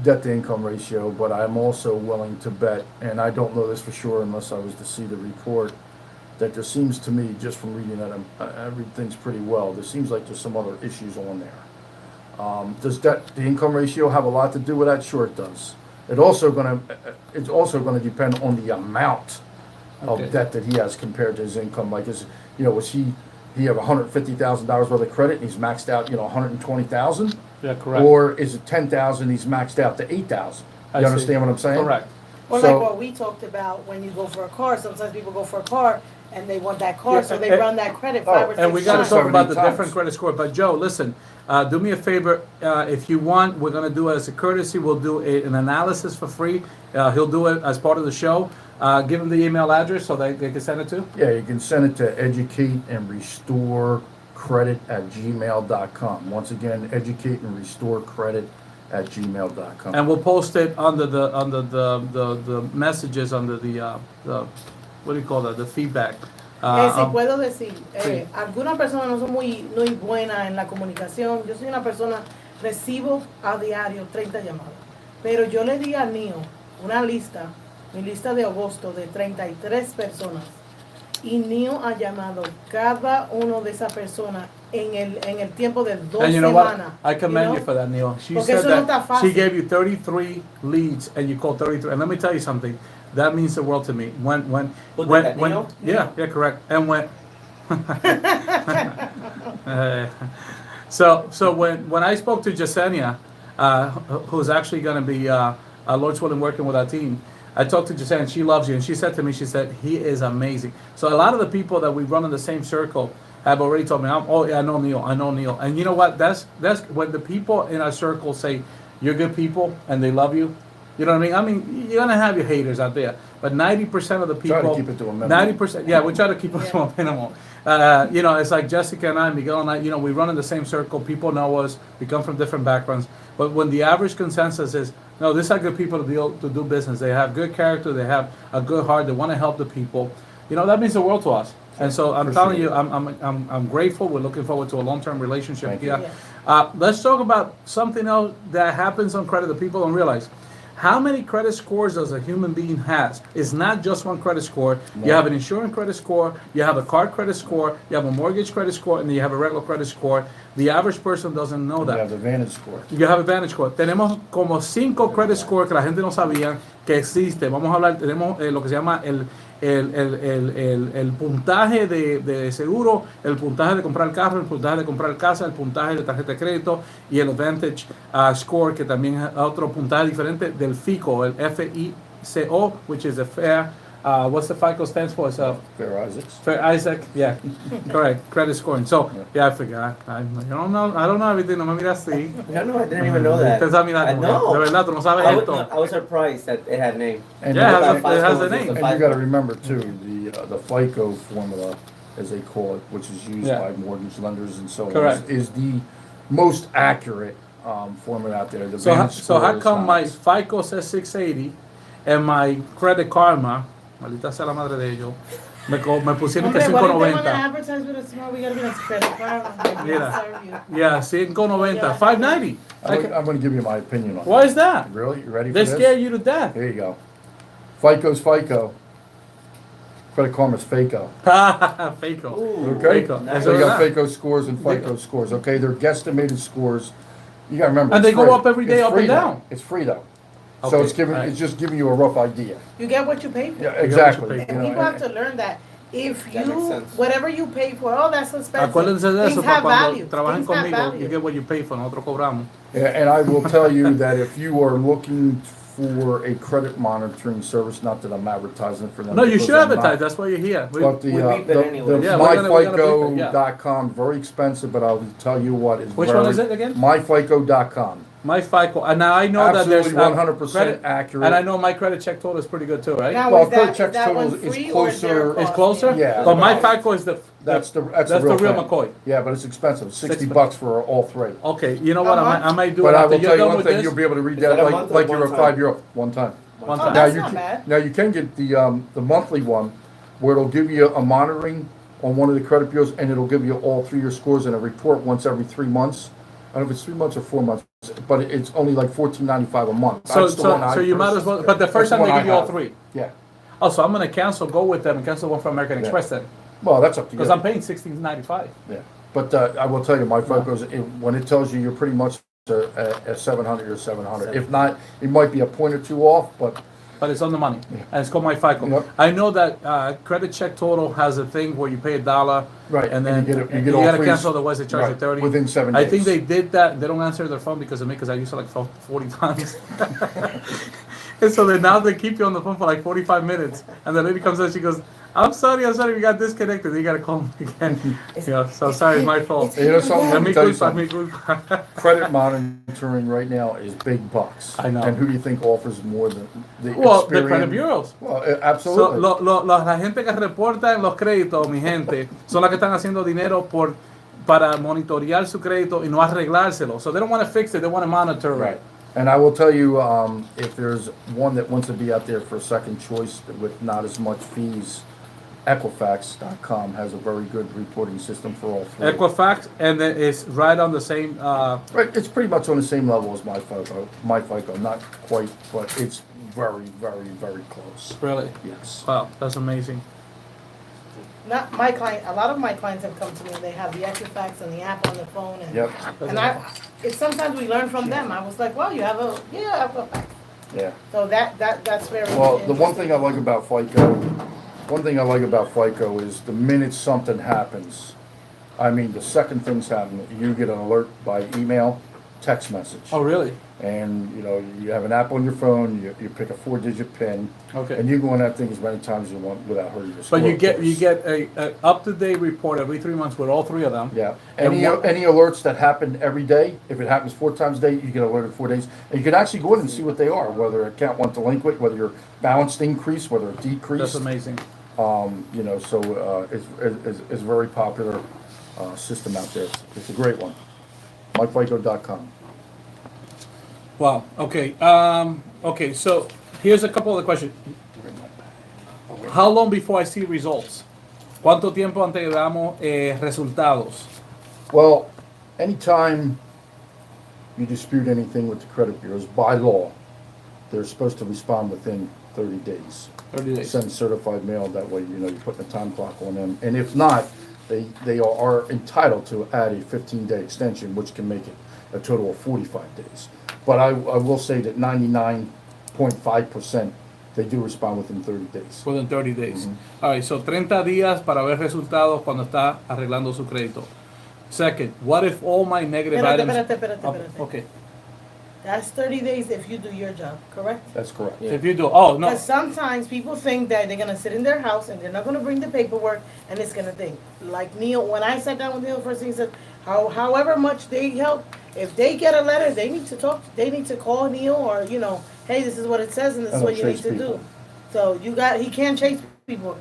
debt to income ratio, but I'm also willing to bet, and I don't know this for sure unless I was to see the report, that there seems to me, just from reading that, everything's pretty well. There seems like there's some other issues on there. Does debt to income ratio have a lot to do with that? Sure, it does. It's also gonna depend on the amount of Okay. debt that he has compared to his income. Like, was he have $150,000 worth of credit and he's maxed out, 120,000? Yeah, correct. Or is it 10,000? He's maxed out to 8,000. I You see. understand what I'm saying? Correct. Or So- like what we talked about when you go for a car. Sometimes people go for a car and they want that car, Yeah, so they and- run that credit 5 or 6 And we got to times. talk about the 70 different times. credit score. But Joe, listen, do me a favor. If you want, we're going to do it as a courtesy. We'll do an analysis for free. He'll do it as part of the show. Give him the email address so they can send it to. Yeah, you can send it to educate and restore credit@gmail.com. Once again, educate and restore credit@gmail.com. And we'll post it under the messages under the what do you call that? The feedback. Si puedo decir, algunas personas no son muy buenas en la comunicación. Yo soy una persona, recibo a diario 30 llamadas. Pero yo le di a Nio una lista, mi lista de agosto, de 33 personas. Y Nio ha llamado cada uno de esas personas en el tiempo de 2 And you know what? semanas. I commend you know? for that, Neil. She Porque said eso no está that fácil. she gave you 33 leads and you called 33. And let me tell you something. That means the world to me. Who did that, Neil? yeah, correct. And when so when I spoke to Jasenia, who's actually going to be Lord's willing working with our team, I talked to Jasenia and she loves you, and she said to me, she said he is amazing. So a lot of the people that we run in the same circle have already told me, I know Neil, and you know what? That's when the people in our circle say you're good people and they love you. You know what I mean? I mean, you're gonna have your haters out there, but 90% of the people, Try to keep it to a minimum. 90%, yeah, we try to keep it to a minimum. It's like Jessica and I, Miguel and I, we run in the same circle. People know us. We come from different backgrounds. But when the average consensus is, no, these are good people to do business. They have good character. They have a good heart. They want to help the people. That means the world to us. And so I'm telling you, I'm grateful. We're looking forward to a long-term relationship Thank you. here. Let's talk about something else that happens on credit that people don't realize. How many credit scores does a human being has? It's not just one credit score. No. You have an insurance credit score, you have a card credit score, you have a mortgage credit score, and then you have a regular credit score. The average person doesn't know You that. have the Vantage score. You have a Vantage score. Tenemos como 5 credit scores que la gente no sabía que existe. Vamos a hablar, tenemos lo que se llama el puntaje de seguro, el puntaje de comprar carro, el puntaje de comprar casa, el puntaje de tarjeta de crédito y el Advantage Score, que también es otro puntaje diferente del FICO, el FICO, which is a fair, what's the FICO stands for? It's a Fair Isaacs. Fair Isaac, yeah, correct, credit scoring. So, yeah, I forgot. I don't know everything, no me miras así. No, I didn't even know that. Te estás mirando, No. de verdad, tú no sabes I esto. was surprised that it had name. And Yeah, you- it has a name. And you got to remember too, the FICO formula, as they call it, which is used Yeah. by mortgage lenders and so on, Correct. is the most accurate formula out there. The So, Vantage so how score is come not. my FICO says 680 and my Credit Karma, maldita sea la madre de ellos, me pusieron que Hombre, what if they want to 590? advertise with a small, we gotta be like credit card. Mira. Serve you. Yeah, 590, 590. I'm going to give you my opinion on Why it. is that? Really? You ready for They this? scare you to death. Here you go. FICO's FICO. Credit Karma's FACO. FICO. Ooh, Okay? FICO. Nice. So you got That's FACO scores and FICO scores, okay? They're guesstimated scores. You got to remember. And it's they go free. up every day, It's up free and though. down. It's free though. Okay, So it's alright. it's just giving you a rough idea. You get what you pay for. Yeah, what you exactly. pay And people have to learn that. If That makes you, sense. whatever you pay for, oh, that's expensive. Acuérdense de eso Things para have cuando value. trabajen Things have conmigo. You value. get what you pay for. Nosotros cobramos. And I will tell you that if you are looking for a credit monitoring service, not that I'm advertising for them. No, you because should I'm not, advertise. That's why you're here. But the, We beep it anyway. Yeah, we're gonna beep it, yeah. myfico.com, very expensive, but I'll tell you what, it's Which very, one is it again? myfico.com. My FICO. And now I know that there's Absolutely 100% credit, accurate. and I know my credit check total is pretty good too, right? Now, Well, is credit that, check is that totals one is free or is there a closer- cost? It's closer. Yeah. But my FICO is That's the that's real the real thing. McCoy. Yeah, but it's expensive, $60 $60 for all three. Okay, you know what? How I might do But it I after will you're tell you done one with thing, this. you'll be able to read Is that that a month or like you're a one time? 5-year-old, one time. One Oh, time. that's Now not bad. Now you can get the monthly one, where it'll give you a monitoring on one of the credit bureaus, and it'll give you all 3-year scores and a report once every 3 months I don't know if it's 3 months or 4 months, but it's only like $14.95 a month. So, That's the one I you might as well. But the first that's time the they one give you I all have. three. Yeah. Oh, so I'm gonna go with them and cancel one from American Yeah. Express then, Well, that's up to you. because I'm paying $16.95. Yeah. But I will tell you, my FICO's, when it tells you you're pretty much a 700 or 700. If not, it might be a point or two off, but But it's on the money, and it's called My FICO. Yep. I know that Credit Check Total has a thing where you pay $1, Right, and then and you get you all gotta free- cancel, otherwise they charge you right, 30 within 7 I days. think they did that. They don't answer their phone because of me, because I use it like 40 times. And so then now they keep you on the phone for like 45 minutes, and the lady comes in, she goes, I'm sorry, we got disconnected. You gotta call me again. So sorry, it's my fault. you know something, let me tell you something. culpa. Credit monitoring right now is big bucks. I know. And who do you think offers more than the Well, the experience? credit bureaus. Well, So, absolutely. la gente que reporta los créditos, mi gente, son las que están haciendo dinero para monitorear su crédito y no arreglárselo. So they don't want to fix it, they want to monitor it. Right. And I will tell you, if there's one that wants to be out there for a second choice with not as much fees, Equifax.com has a very good reporting system for all three. Equifax, and then it's right on the same. Right, it's pretty much on the same level as my FICO, not quite, but it's very, very, very close. Really? Yes. Wow, that's amazing. Not my client. A lot of my clients have come to me. They have the Equifax and the app on the phone, and Yep. it's sometimes we learn from them. I was like, well, you have Equifax. Yeah. So that's very. Well, the one interesting. thing I like about FICO is the minute something happens, I mean, the second things happen, you get an alert by email, text message. Oh, really? And, you have an app on your phone, you pick a 4-digit PIN. Okay. And you go on that thing as many times as you want without hurting your score. But you of get course. a up-to-date report every 3 months with all three of them. Yeah. And Any alerts that happen every day, if it happens 4 times a day, you get alerted 4 days. And you can actually go in and see what they are, whether account went delinquent, whether your balance increased, whether it decreased. That's amazing. So it's a very popular system out there. It's a great one. MyFICO.com. Wow. Okay. Okay. So here's a couple of the questions. How long before I see results? ¿Cuánto tiempo antes que veamos resultados? Well, anytime you dispute anything with the credit bureaus, by law, they're supposed to respond within 30 days. 30 days. Send certified mail, that way, you're putting a time clock on them. And if not, they are entitled to add a 15-day extension, which can make it a total of 45 days. But I will say that 99.5%, they do respond within 30 days. Within 30 days. All right, so 30 días para ver resultados cuando está arreglando su crédito. Second, what if all my negative items... Espérate. Okay. That's 30 days if you do your job, correct? That's correct. If you do... Oh, no. Because sometimes people think that they're gonna sit in their house and they're not gonna bring the paperwork, and it's gonna think. Like Neil, when I sat down with Neil, first thing he said, however much they help, if they get a letter, they need to talk. They need to call Neil, or hey, this is what it says, and this is what you need to do. So he can't chase people.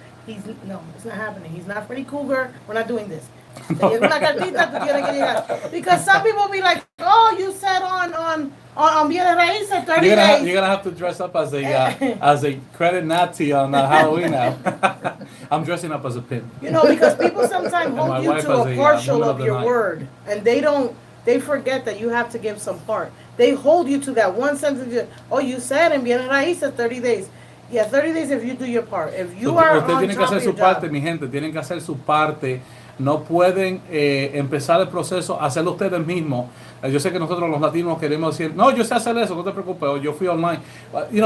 No, it's not happening. He's not Freddy Cougar. We're not doing this. Te llega una cartita, tú tienes que llegar. Because some people be like, oh, you said on Bienes Raíces 30 days. You're gonna have to dress up as a credit Nazi on Halloween now. I'm dressing up as a pimp. Because people sometimes my hold you wife to as a a, partial woman of of the your night. word, and they forget that you have to give some part. They hold you to that one sentence. Oh, you said en Bienes Raíces 30 days. Yeah, 30 days if you do your part. If you are Ustedes on tienen que top hacer of your su parte, job. mi gente, tienen que hacer su parte. No pueden empezar el proceso, hacerlo ustedes mismos. Yo sé que nosotros los latinos queremos decir, no, yo sé hacer eso, no te preocupes, o yo fui online.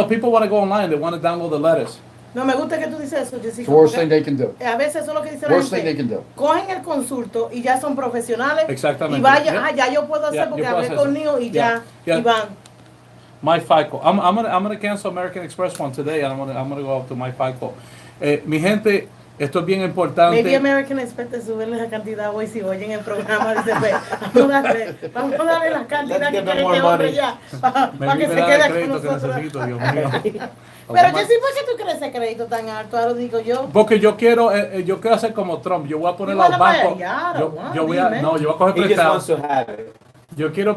People want to go online, they want to download the letters. No me gusta que tú dices eso, Jessica. It's the worst thing they can do. A veces eso es lo que dice la Worst thing gente. they can do. Cogen el consulto y ya son profesionales. Exactamente. Y vaya, Yeah. ya yo puedo hacer Yeah, porque yo puedo hablé hacer con eso. Neil y Yeah. ya Yeah. y van. My FICO. I'm gonna cancel American Express one today, and I'm gonna go up to my FICO. Mi gente, esto es bien importante. Maybe American Express te suben la cantidad hoy si oyen el programa. Dice, pues, vamos a darle la cantidad Let's que give them quiere more este hombre money. ya. Para Maybe que me se da quede el con crédito que nosotros. necesito, Dios mío. Pero Jessy, ¿por qué tú crees ese crédito tan alto? Ahora digo yo. Porque yo quiero hacer como Trump. Yo voy a poner You los wanna buy a bancos. yacht or what? Yo voy a coger He just prestado. wants to have it. Yo quiero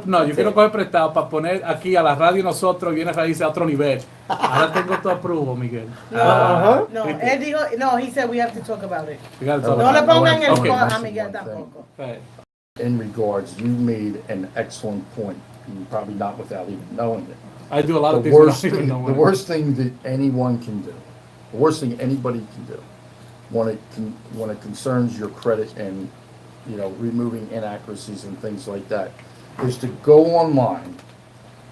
coger prestado para poner aquí a la radio nosotros Bienes Raíces a otro nivel. Ahora tengo todo apruebo, Miguel. Uh-huh. No, él dijo, no, he said we have to talk about it. You gotta talk No about le it. pongan el Okay. spot a Miguel tampoco. Okay. in regards, you made an excellent point, and probably not without even knowing it. I do a lot of The things worst without even thing, knowing. the worst thing that anyone can do, the worst thing anybody can do, when it concerns your credit and, you know, removing inaccuracies and things like that, is to go online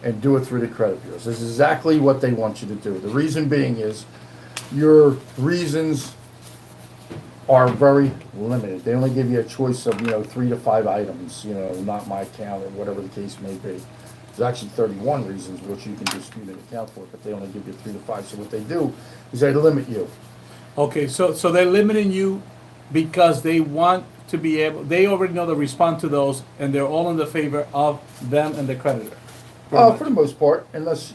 and do it through the credit bureaus. This is exactly what they want you to do. The reason being is your reasons are very limited. They only give you a choice of, 3 to 5 items, not my account or whatever the case may be. There's actually 31 reasons which you can dispute an account for, but they only give you 3 to 5. So what they do is they limit you. Okay, so they're limiting you because they want to be able, they already know to respond to those, and they're all in the favor of them and the creditor. For the most part, unless,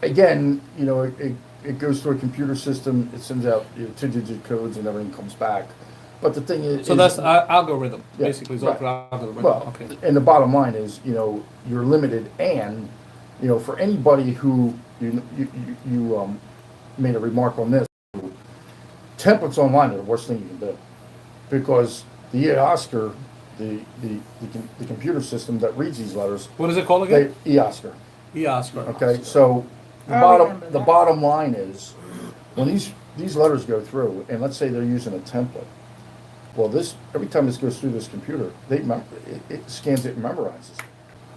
again, it goes through a computer system, it sends out 2-digit codes and everything comes back. But the thing is. So that's algorithm, Yeah, basically, it's all right. for algorithm. Well, Okay. and the bottom line is, you're limited, and, for anybody who, you made a remark on this, templates online are the worst thing you can do. Because the eOscar, the computer system that reads these letters, What is it called again? eOscar. Oscar. Okay, so the I bottom, remember the that. bottom line is, when these letters go through, and let's say they're using a template, well, every time this goes through this computer, it scans it and memorizes.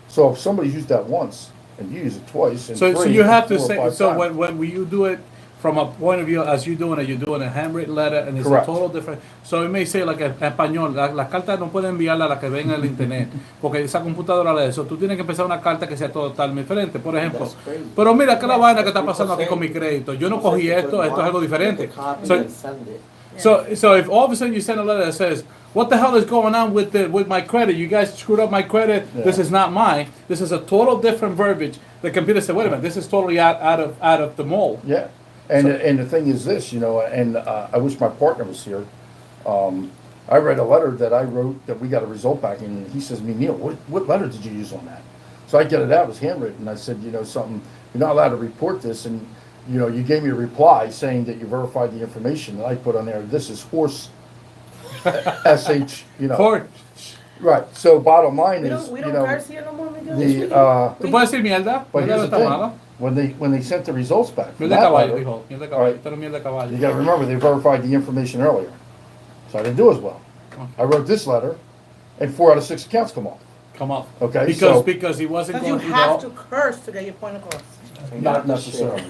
So if somebody's used that once, and you use it twice, and So three, you have and to 4 or say, 5 so times- when you do it from a point of view, as you're doing a handwritten letter, and it's Correct. a total different. So it may say like en español, las cartas no pueden enviarla a la que ven en el internet, porque esa computadora lee eso. Tú tienes que empezar una carta que sea totalmente diferente. Por ejemplo, That's crazy. pero mira que la vaina que está pasando aquí con mi crédito. Yo no cogí esto es algo diferente. So if all of a sudden you send a letter that says, "What the hell is going on with my credit? You guys screwed up my credit. Yeah. This is not mine. This is a total different verbiage." The computer said, "Wait a minute, this is totally out of the mold." Yeah, and the thing is this, and I wish my partner was here. I read a letter that I wrote that we got a result back, and he says to me, "Neil, what letter did you use on that?" So I get it out, it was handwritten. I said, something, you're not allowed to report this, and you gave me a reply saying that you verified the information that I put on there. This is horse, SH, Court. Right. So bottom line We is, don't curse here no more, Miguel. the ¿Tú puedes decir mierda? but Mierda here's no the está mala. thing, when they sent the results back, from Mierda de that caballo, letter, dijo. Mierda de All caballo. right. Pero mierda de caballo. you got to remember they verified the information earlier, so I didn't do as well. I wrote this letter, and 4 out of 6 accounts come off. Come on. Okay, Because he wasn't Because you going through have the. to curse to get your point across. Not necessarily.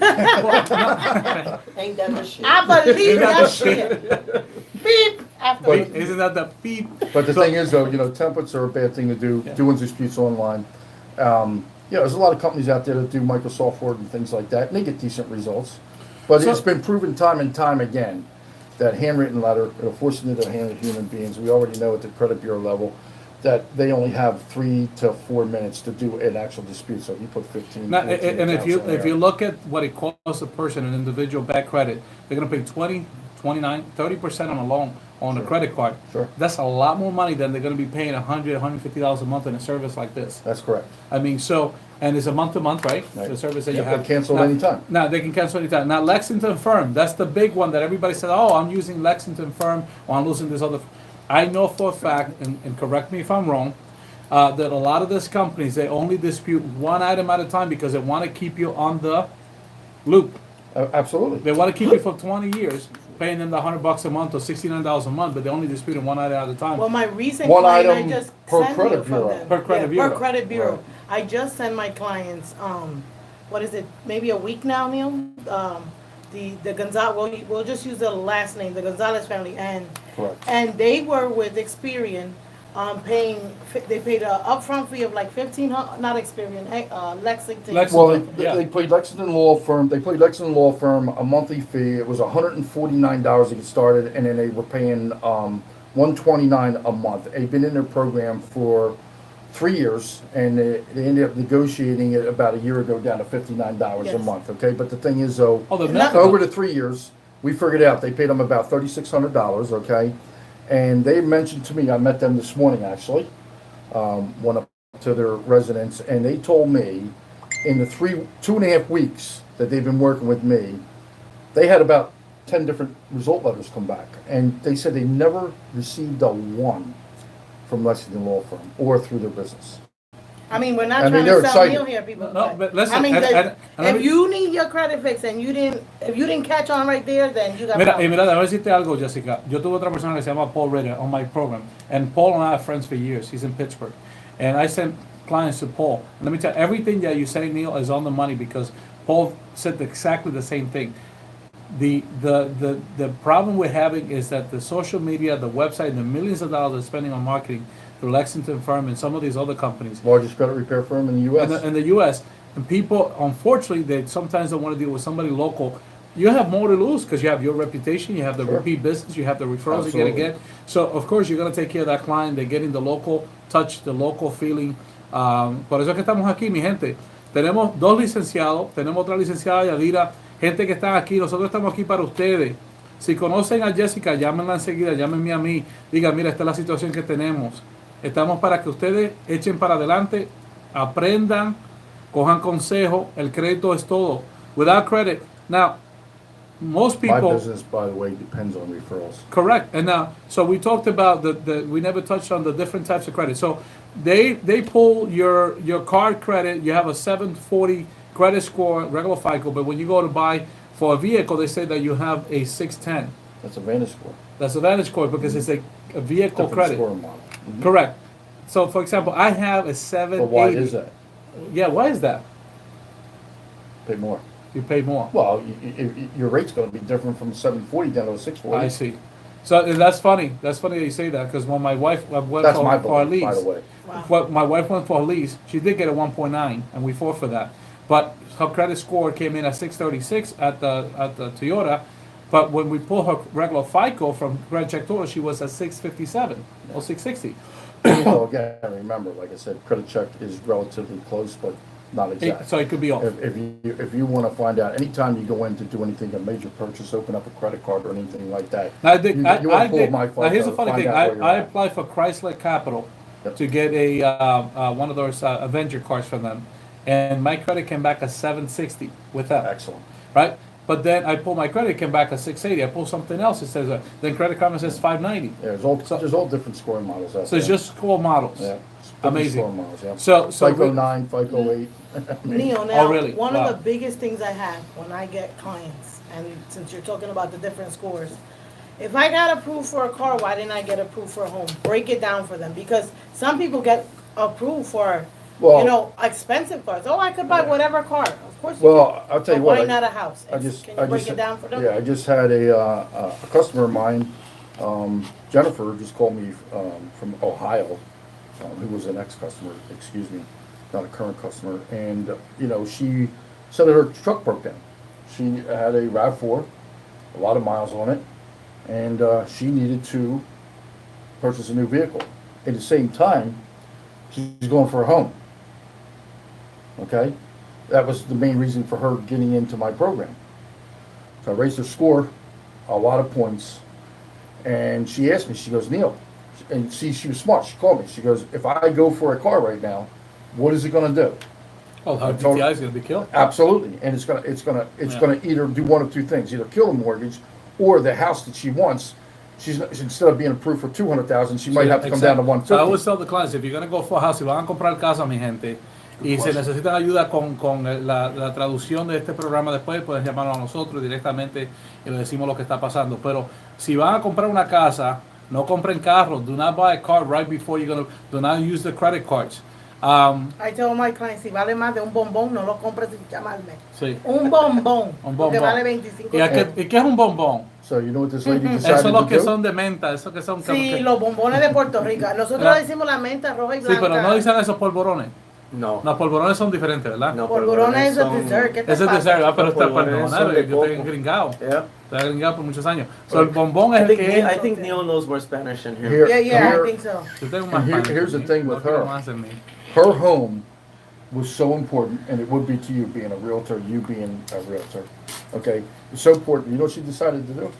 Ain't that the shit? I believe Ain't that that the shit. Beep after. Wait, isn't that the beep? But the So- thing is, though, templates are a bad thing to do. Yeah. Doing disputes online. There's a lot of companies out there that do Microsoft Word and things like that, and they get decent results. But So- it's been proven time and time again that handwritten letter, forcing it to the hand of human beings, we already know at the credit bureau level, that they only have 3 to 4 minutes to do an actual dispute. So you put 15. Now, 14 and if accounts you in if there. you look at what it costs a person, an individual bad credit, they're gonna pay 20, 29, 30% on a loan on a Sure. credit card. Sure. That's a lot more money than they're gonna be paying $150 a month in a service like this. That's correct. I mean, and it's a month to month, right? Right. The service that you Yep, have. they cancel Now- anytime. Now, they can cancel anytime. Now, Lexington Firm, that's the big one that everybody said, oh, I'm using Lexington Firm, or I'm losing this other. I know for a fact, and correct me if I'm wrong, that a lot of these companies, they only dispute one item at a time because they want to keep you on the loop. Absolutely. They want to keep you for 20 years, paying them the $100 a month or $69 a month, but they only dispute one item at a time. Well, my recent One client, item I just per sent credit you from bureau. them. Per credit Yeah, bureau. Per credit bureau. Right. I just sent my clients, what is it, maybe a week now, Neil? The Gonzalez, we'll just use the last name, the Gonzalez family, Correct. and they were with Experian, they paid a upfront fee of like $1,500, not Experian, Lexington. Well, Yeah. they paid Lexington Law Firm. They paid Lexington Law Firm a monthly fee. It was $149 to get started, and then they were paying $129 a month. They've been in their program for 3 years, and they ended up negotiating it about a year ago down to $59 a Yes. month. Okay, but the thing is, though, Oh, the Not- method. over the 3 years, we figured out they paid them about $3,600. Okay, and they mentioned to me, I met them this morning actually. Went up to their residence, and they told me in the 2.5 weeks that they've been working with me, they had about 10 different result letters come back, and they said they never received a one from Lexington Law Firm or through their business. I mean, we're not I mean, trying to they're sell excited. meal here, people. No, but listen, I mean, and if you need your credit fixed and if you didn't catch on right there, then you got Mira, problems. mira, déjame decirte algo, Jessica. Yo tuve otra persona que se llama Paul Ritter on my program, and Paul and I are friends for years. He's in Pittsburgh, and I sent clients to Paul. And let me tell you, everything that you say, Neil, is on the money because Paul said exactly the same thing. The problem we're having is that the social media, the website, the millions of dollars they're spending on marketing through Lexington Firm and some of these other companies Largest credit repair firm in the U.S. in the U.S. And people, unfortunately, they sometimes don't want to deal with somebody local. You have more to lose because you have your reputation, you have the Sure. repeat business, you have the referrals Absolutely. you're going to get. So, of course, you're going to take care of that client. They're getting the local touch, the local feeling. Por eso es que estamos aquí, mi gente. Tenemos 2 licenciados, tenemos otra licenciada, Yadira, gente que están aquí. Nosotros estamos aquí para ustedes. Si conocen a Jessica, llámenla enseguida, llámenme a mí. Digan, mira, esta es la situación que tenemos. Estamos para que ustedes echen para adelante, aprendan, cojan consejo. El crédito es todo. Without credit, now, most My people. business, by the way, depends on referrals. Correct. And now, so we talked about we never touched on the different types of credit. So they pull your card credit. You have a 740 credit score, regular FICO, but when you go to buy for a vehicle, they say that you have a 610. That's a Vantage score. That's a Vantage score because it's a vehicle Different credit. score model. Mhm. Correct. So, for example, I have a 780. But why is that? Yeah, why is that? Pay more. You pay more. Well, your rate's going to be different from 740 down to a 640. I see. So and that's funny. That's funny that you say that because when my wife went That's for my our belief, lease, by the way. Wow. What my wife went for a lease, she did get a 1.9, and we fought for that. But her credit score came in at 636 at the Toyota. But when we pulled her regular FICO from Credit Check Total, she was at 657 or 660. So again, remember, like I said, credit check is relatively close, but not exact. So it could be off. If you want to find out, anytime you go in to do anything, a major purchase, open up a credit card or anything like that. Now, I did, you I, want I to pull did, my now here's the FICO, funny find thing. out where you're I at. applied for Chrysler Capital Yep. to get one of those Avenger cards from them, and my credit came back at 760 with them. Excellent. Right? But then I pulled my credit, it came back at 680. I pulled something else, it says, then Credit Karma says 590. Yeah, So- there's all different scoring models out So there. it's just score models. Yeah. Amazing. Scoring models, yeah. So FICO re- 9, FICO 8. Neil, now, really? one Wow. of the biggest things I have when I get clients, and since you're talking about the different scores, if I got approved for a car, why didn't I get approved for a home? Break it down for them, because some people get approved for, Well- expensive cars. Oh, I could buy whatever car. Of course you Well, can. I'll tell you But what. why not a house? I Can you break it down for them? Yeah, I just had a customer of mine, Jennifer, just called me from Ohio, who was an ex-customer, excuse me, not a current customer, and she said that her truck broke down. She had a RAV4, a lot of miles on it, and she needed to purchase a new vehicle. At the same time, she's going for a home. Okay, that was the main reason for her getting into my program. So I raised her score a lot of points, and she asked me, she goes, Neil, and see, she was smart, she called me, she goes, if I go for a car right now, what is it gonna do? Oh, her I told- GTI is going to be killed. Absolutely, and it's gonna either do one of two things, either kill the mortgage, or the house that she wants, instead of being approved for 200,000, she might have to come down to So I always 150. tell the clients, if you're going to go for a house, si van a comprar casa, mi gente, y se necesitan ayuda con la traducción de este programa después, pueden llamarnos a nosotros directamente y le decimos lo que está pasando. Pero si van a comprar una casa, no compren carros. Do not buy a car right before you're going to, do not use the credit cards. I tell my clients, si vale más de un bombón, no lo compres sin llamarme. Sí. Un bombón, Un porque bombón. vale 25 ¿Y qué es un bombón? So you know what this lady Esos decided son los to que do? son de menta, esos que son... Sí, que- los bombones de Puerto Rico. Nosotros Ah. le decimos la menta roja y sí, blanca. pero no dicen esos polvorones. No. Los polvorones son diferentes, ¿verdad? No, Polvorones es el son- dessert. ¿Qué te Ese es pasa? dessert, pero está Polvorones son perdonado, de yo estoy coco. gringado. Yeah. Estoy gringado por muchos años. So, el bombón es I el think, que I es... think Neil knows more Spanish in here. Here- Yeah, yeah, here- I think so. Yo tengo And más here- pan here's que the mí, thing no with quiero her. más de mí. Her home was so important, and it would be to you being a realtor, you being a realtor. Okay, it's so important. You know what she decided to do?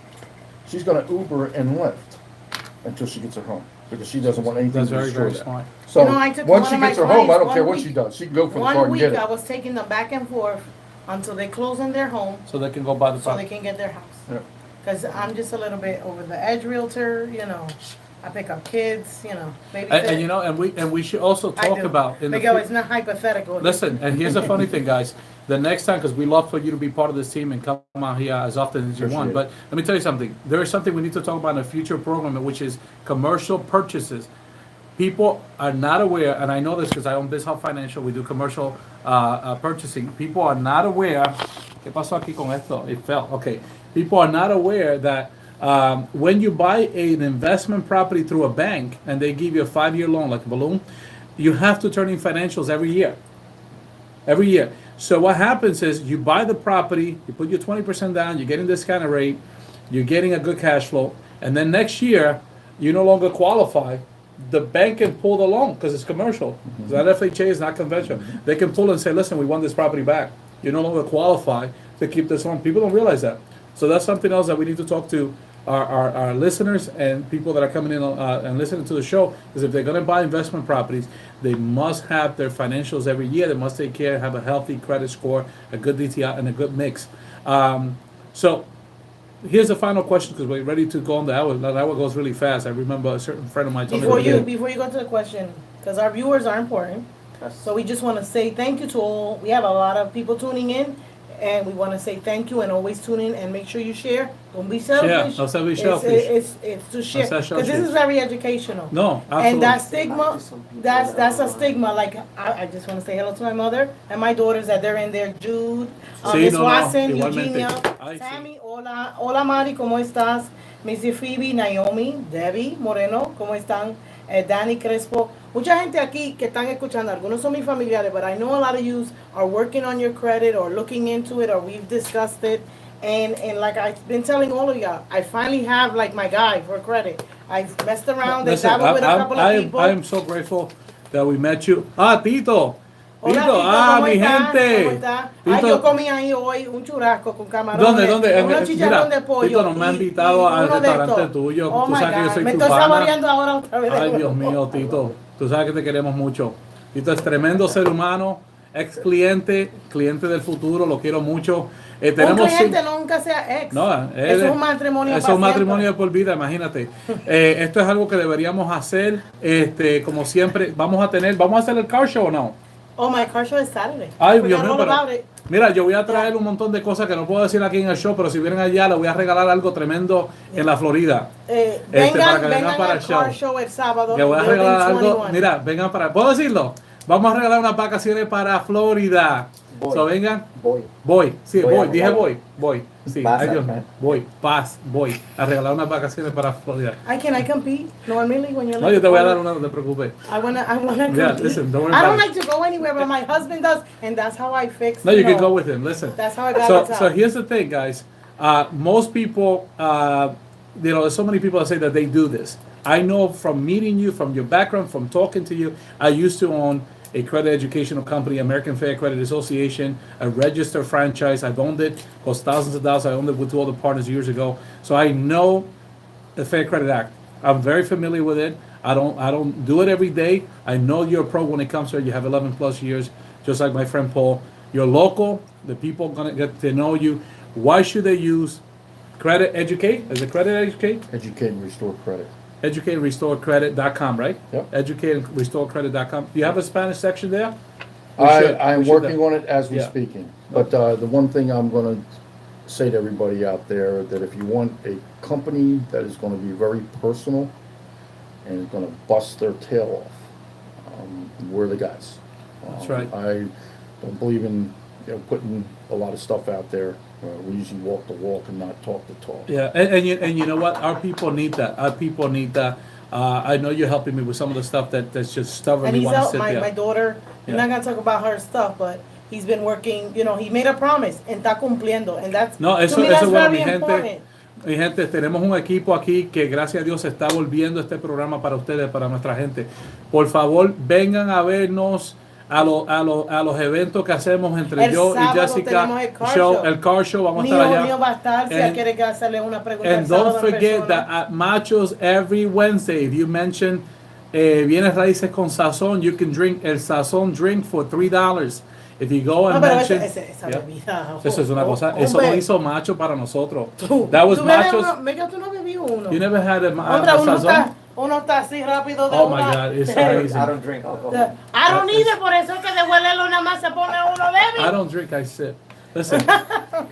She's going to Uber and Lyft until she gets her home because she doesn't want anything That's to very, destroy very that. smart. So You know, I took once one she of my gets her home, I clients don't care one what week- she does. She can go for the car One and week get it. I was taking them back and forth until they close in their home So they can go buy the so they property. can get their house. Yeah. Because I'm just a little bit over the edge realtor, I pick up kids, baby. And you know, and we should also talk about in the Miguel, it's not hypothetical. listen, and here's the funny thing, guys. The next time, because we love for you to be part of this team and come out here as often as you want. But let me tell you something. There is something we need to talk about in a future program, which is commercial purchases. People are not aware, and I know this because I own BizHub Financial. We do commercial purchasing. People are not aware. ¿Qué pasó aquí con esto? It fell. Okay. People are not aware that when you buy an investment property through a bank and they give you a 5-year loan, like a balloon, you have to turn in financials every year. Every year. So what happens is you buy the property, you put your 20% down, you're getting this kind of rate, you're getting a good cash flow, and then next year you no longer qualify. The bank can pull the loan because it's commercial. It's not FHA, it's not conventional. They can pull and say, listen, we want this property back. You no longer qualify to keep this loan. People don't realize that. So that's something else that we need to talk to our listeners and people that are coming in and listening to the show, is if they're going to buy investment properties, they must have their financials every year. They must take care, have a healthy credit score, a good DTI, and a good mix. So here's the final question, because we're ready to go on the hour. That hour goes really fast. I remember a certain friend of mine told me. Before you go to the question, because our viewers are important, so we just want to say thank you to all. We have a lot of people tuning in, and we want to say thank you, and always tune in and make sure you share. Don't be selfish. Yeah, don't be selfish. It's to share, because this is very educational. No, absolutely. And that stigma, that's a stigma. Like I just want to say hello to my mother and my daughters that they're in there. Jude, Miss Watson, Eugenia, Sammy, hola Mari, ¿cómo estás? Missy Phoebe, Naomi, Debbie Moreno, ¿cómo están? Danny Crespo, mucha gente aquí que están escuchando. Algunos son mis familiares, but I know a lot of you are working on your credit or looking into it, or we've discussed it. And like I've been telling all of y'all, I finally have like my guy for credit. I've messed around and dabbled with a couple of people. I am so grateful that we met you. Tito. Hola, Tito, mi ¿cómo gente. está? Tito. Yo comí ahí hoy un churrasco con camarones. ¿Dónde? Unos chicharrón de pollo. Tito no me ha invitado al restaurante tuyo. Oh, tú sabes que yo soy me tu estoy pana. saboreando ahora otra vez. Ay, Dios mío, Tito. Tú sabes que te queremos mucho. Tito es tremendo ser humano, ex cliente del futuro, lo quiero mucho. Un cliente nunca sea ex. No, eso es un matrimonio. Eso es un matrimonio de por vida, imagínate. Esto es algo que deberíamos hacer. Como siempre, vamos a hacer el car show o no. Oh, my car show is Saturday. Ay, Dios mío, pero mira, yo voy a traer un montón de cosas que no puedo decir aquí en el show, pero si vienen allá, les voy a regalar algo tremendo en la Florida. Vengan para el car show el sábado. Les voy a regalar algo. Mira, vengan para. ¿Puedo decirlo? Vamos a regalar unas vacaciones para Florida. So, vengan. Voy. Sí, voy. Dije voy. Sí, ay, Dios mío. Voy a regalar unas vacaciones para Florida. Can I compete? Normally when you're no, yo te voy a dar una, no te preocupes. I wanna compete. Yeah, listen, don't worry I don't about like to go anywhere, but my husband does, and that's how I fix. No, you can go with him. Listen. That's how I got it. So here's the thing, guys. Most people, there's so many people that say that they do this. I know from meeting you, from your background, from talking to you, I used to own a credit educational company, American Fair Credit Association, a registered franchise. I've owned it, cost thousands of dollars. I owned it with two other partners years ago. So I know the Fair Credit Act. I'm very familiar with it. I don't do it every day. I know you're a pro when it comes to it. You have 11 plus years, just like my friend Paul. You're local. The people are gonna get to know you. Why should they use Credit Educate? Is it Credit Educate? Educate and restore credit. EducateAndRestoreCredit.com, right? Yep. EducateAndRestoreCredit.com. Do you have a Spanish section there? I'm working on it as we're speaking. But the one thing I'm going to say to everybody out there, that if you want a company that is going to be very personal and is going to bust their tail off, we're the guys. That's right. I don't believe in putting a lot of stuff out there. We usually walk the walk and not talk the talk. Yeah, and you know what? Our people need that. I know you're helping me with some of the stuff that's just stubbornly and want to sit my, there. my daughter, I'm not going to talk about her stuff, but he's been working, he made a promise and está cumpliendo. And that's, no, eso, to me, eso that's bueno, very important. Mi gente, tenemos un equipo aquí que gracias a Dios está volviendo este programa para ustedes, para nuestra gente. Por favor, vengan a vernos a los eventos que hacemos entre yo y Jessica. El car show, vamos a estar allá. Mío va a estar, si quiere que hacerle una pregunta. And don't forget that at Machos every Wednesday, if you mention Vienes Raíces con Sazon, you can drink el Sazon drink for $3. If you go and mention, eso es una cosa, eso lo hizo Macho para nosotros. That was Machos. Mega, tú no bebí uno. You never had a Sazon? uno está así rápido de Oh my una- God, it's I amazing. don't drink alcohol. I don't either, por eso es que de huelelo nada más se pone uno I débil. don't drink, I sip. Listen,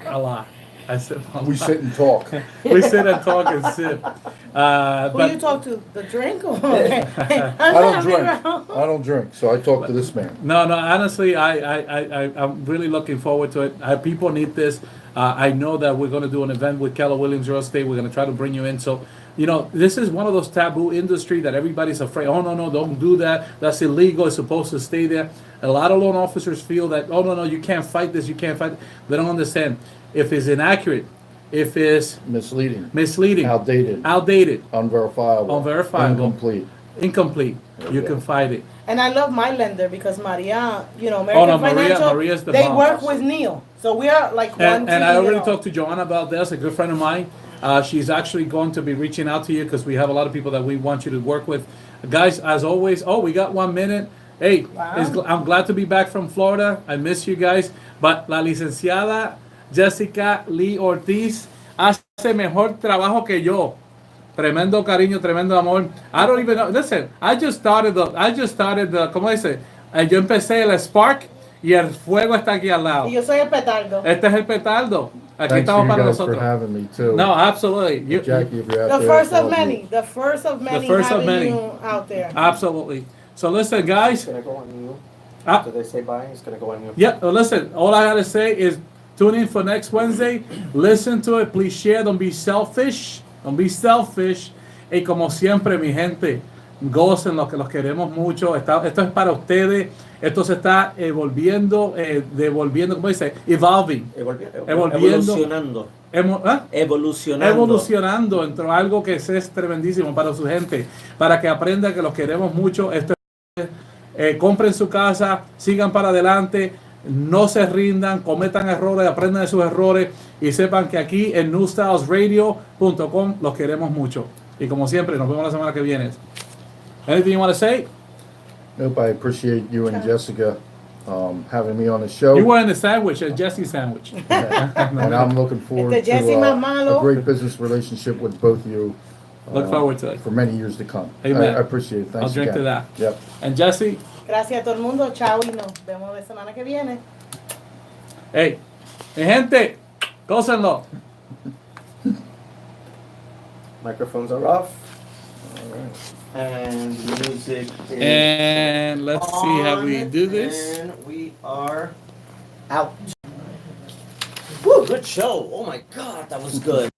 a lot. I sip a We lot. sit and talk. We sit and talk and sip. Who you talk to? The drink? Or? I don't drink. I don't drink, so I talk to this man. No, honestly, I'm really looking forward to it. People need this. I know that we're going to do an event with Keller Williams Real Estate. We're going to try to bring you in. So, you know, this is one of those taboo industry that everybody's afraid. Oh, no, don't do that. That's illegal. It's supposed to stay there. A lot of loan officers feel that, oh, no, you can't fight this. You can't fight. They don't understand. If it's inaccurate, if it's Misleading. outdated, Unverifiable. incomplete, you Yeah. can fight it. And I love my lender because Maria, you know, American Oh, no, Financial, Maria's the they bomb. work with Neil. So we are like one And team, I you already know. talked to Joanna about this, a good friend of mine. She's actually going to be reaching out to you because we have a lot of people that we want you to work with. Guys, as always, we got 1 minute. Hey, Wow. I'm glad to be back from Florida. I miss you guys. But la licenciada Jessica Lee Ortiz hace mejor trabajo que yo. Tremendo cariño, tremendo amor. I don't even know. Listen, I just started the, ¿cómo dice? Yo empecé el Spark y el fuego está aquí al lado. Y yo soy el petardo. Este es el petardo. Aquí Thanks estamos to you para guys nosotros. for having me too. No, absolutely. Jackie, if you're out The there, first of follow many. me. The first of many first of having many. you out there. Absolutely. So listen, guys. It's gonna go on you. Ah. Did they say bye? It's gonna go on you. Yeah, well, listen, all I gotta say is tune in for next Wednesday. Listen to it. Please share. Don't be selfish. Don't be selfish. Y como siempre, mi gente, gocen lo que los queremos mucho. Esto es para ustedes. Esto se está devolviendo, ¿cómo dice? Evolving. Evolucionando. Evolucionando entre algo que es tremendísimo para su gente. Para que aprendan que los queremos mucho. Esto compren su casa, sigan para adelante, no se rindan, cometan errores, aprendan de sus errores y sepan que aquí en newstylesradio.com los queremos mucho. Y como siempre, nos vemos la semana que viene. Anything you want to say? Nope, I appreciate you and Jessica having me on the show. You were in the sandwich, a Jesse sandwich. And I'm looking forward Este Jesse to más malo. a great business relationship with both of you. Look forward to it. For many years to come. Amen. I appreciate it. Thanks I'll drink again. to that. Yep. And Jesse, Gracias a todo el mundo. Chao y nos vemos la semana que viene. hey, mi gente, gócenlo. Microphones are off. All right. And music is And let's see how we on, do this. And we are out. Woo, good show. Oh my God, that was good.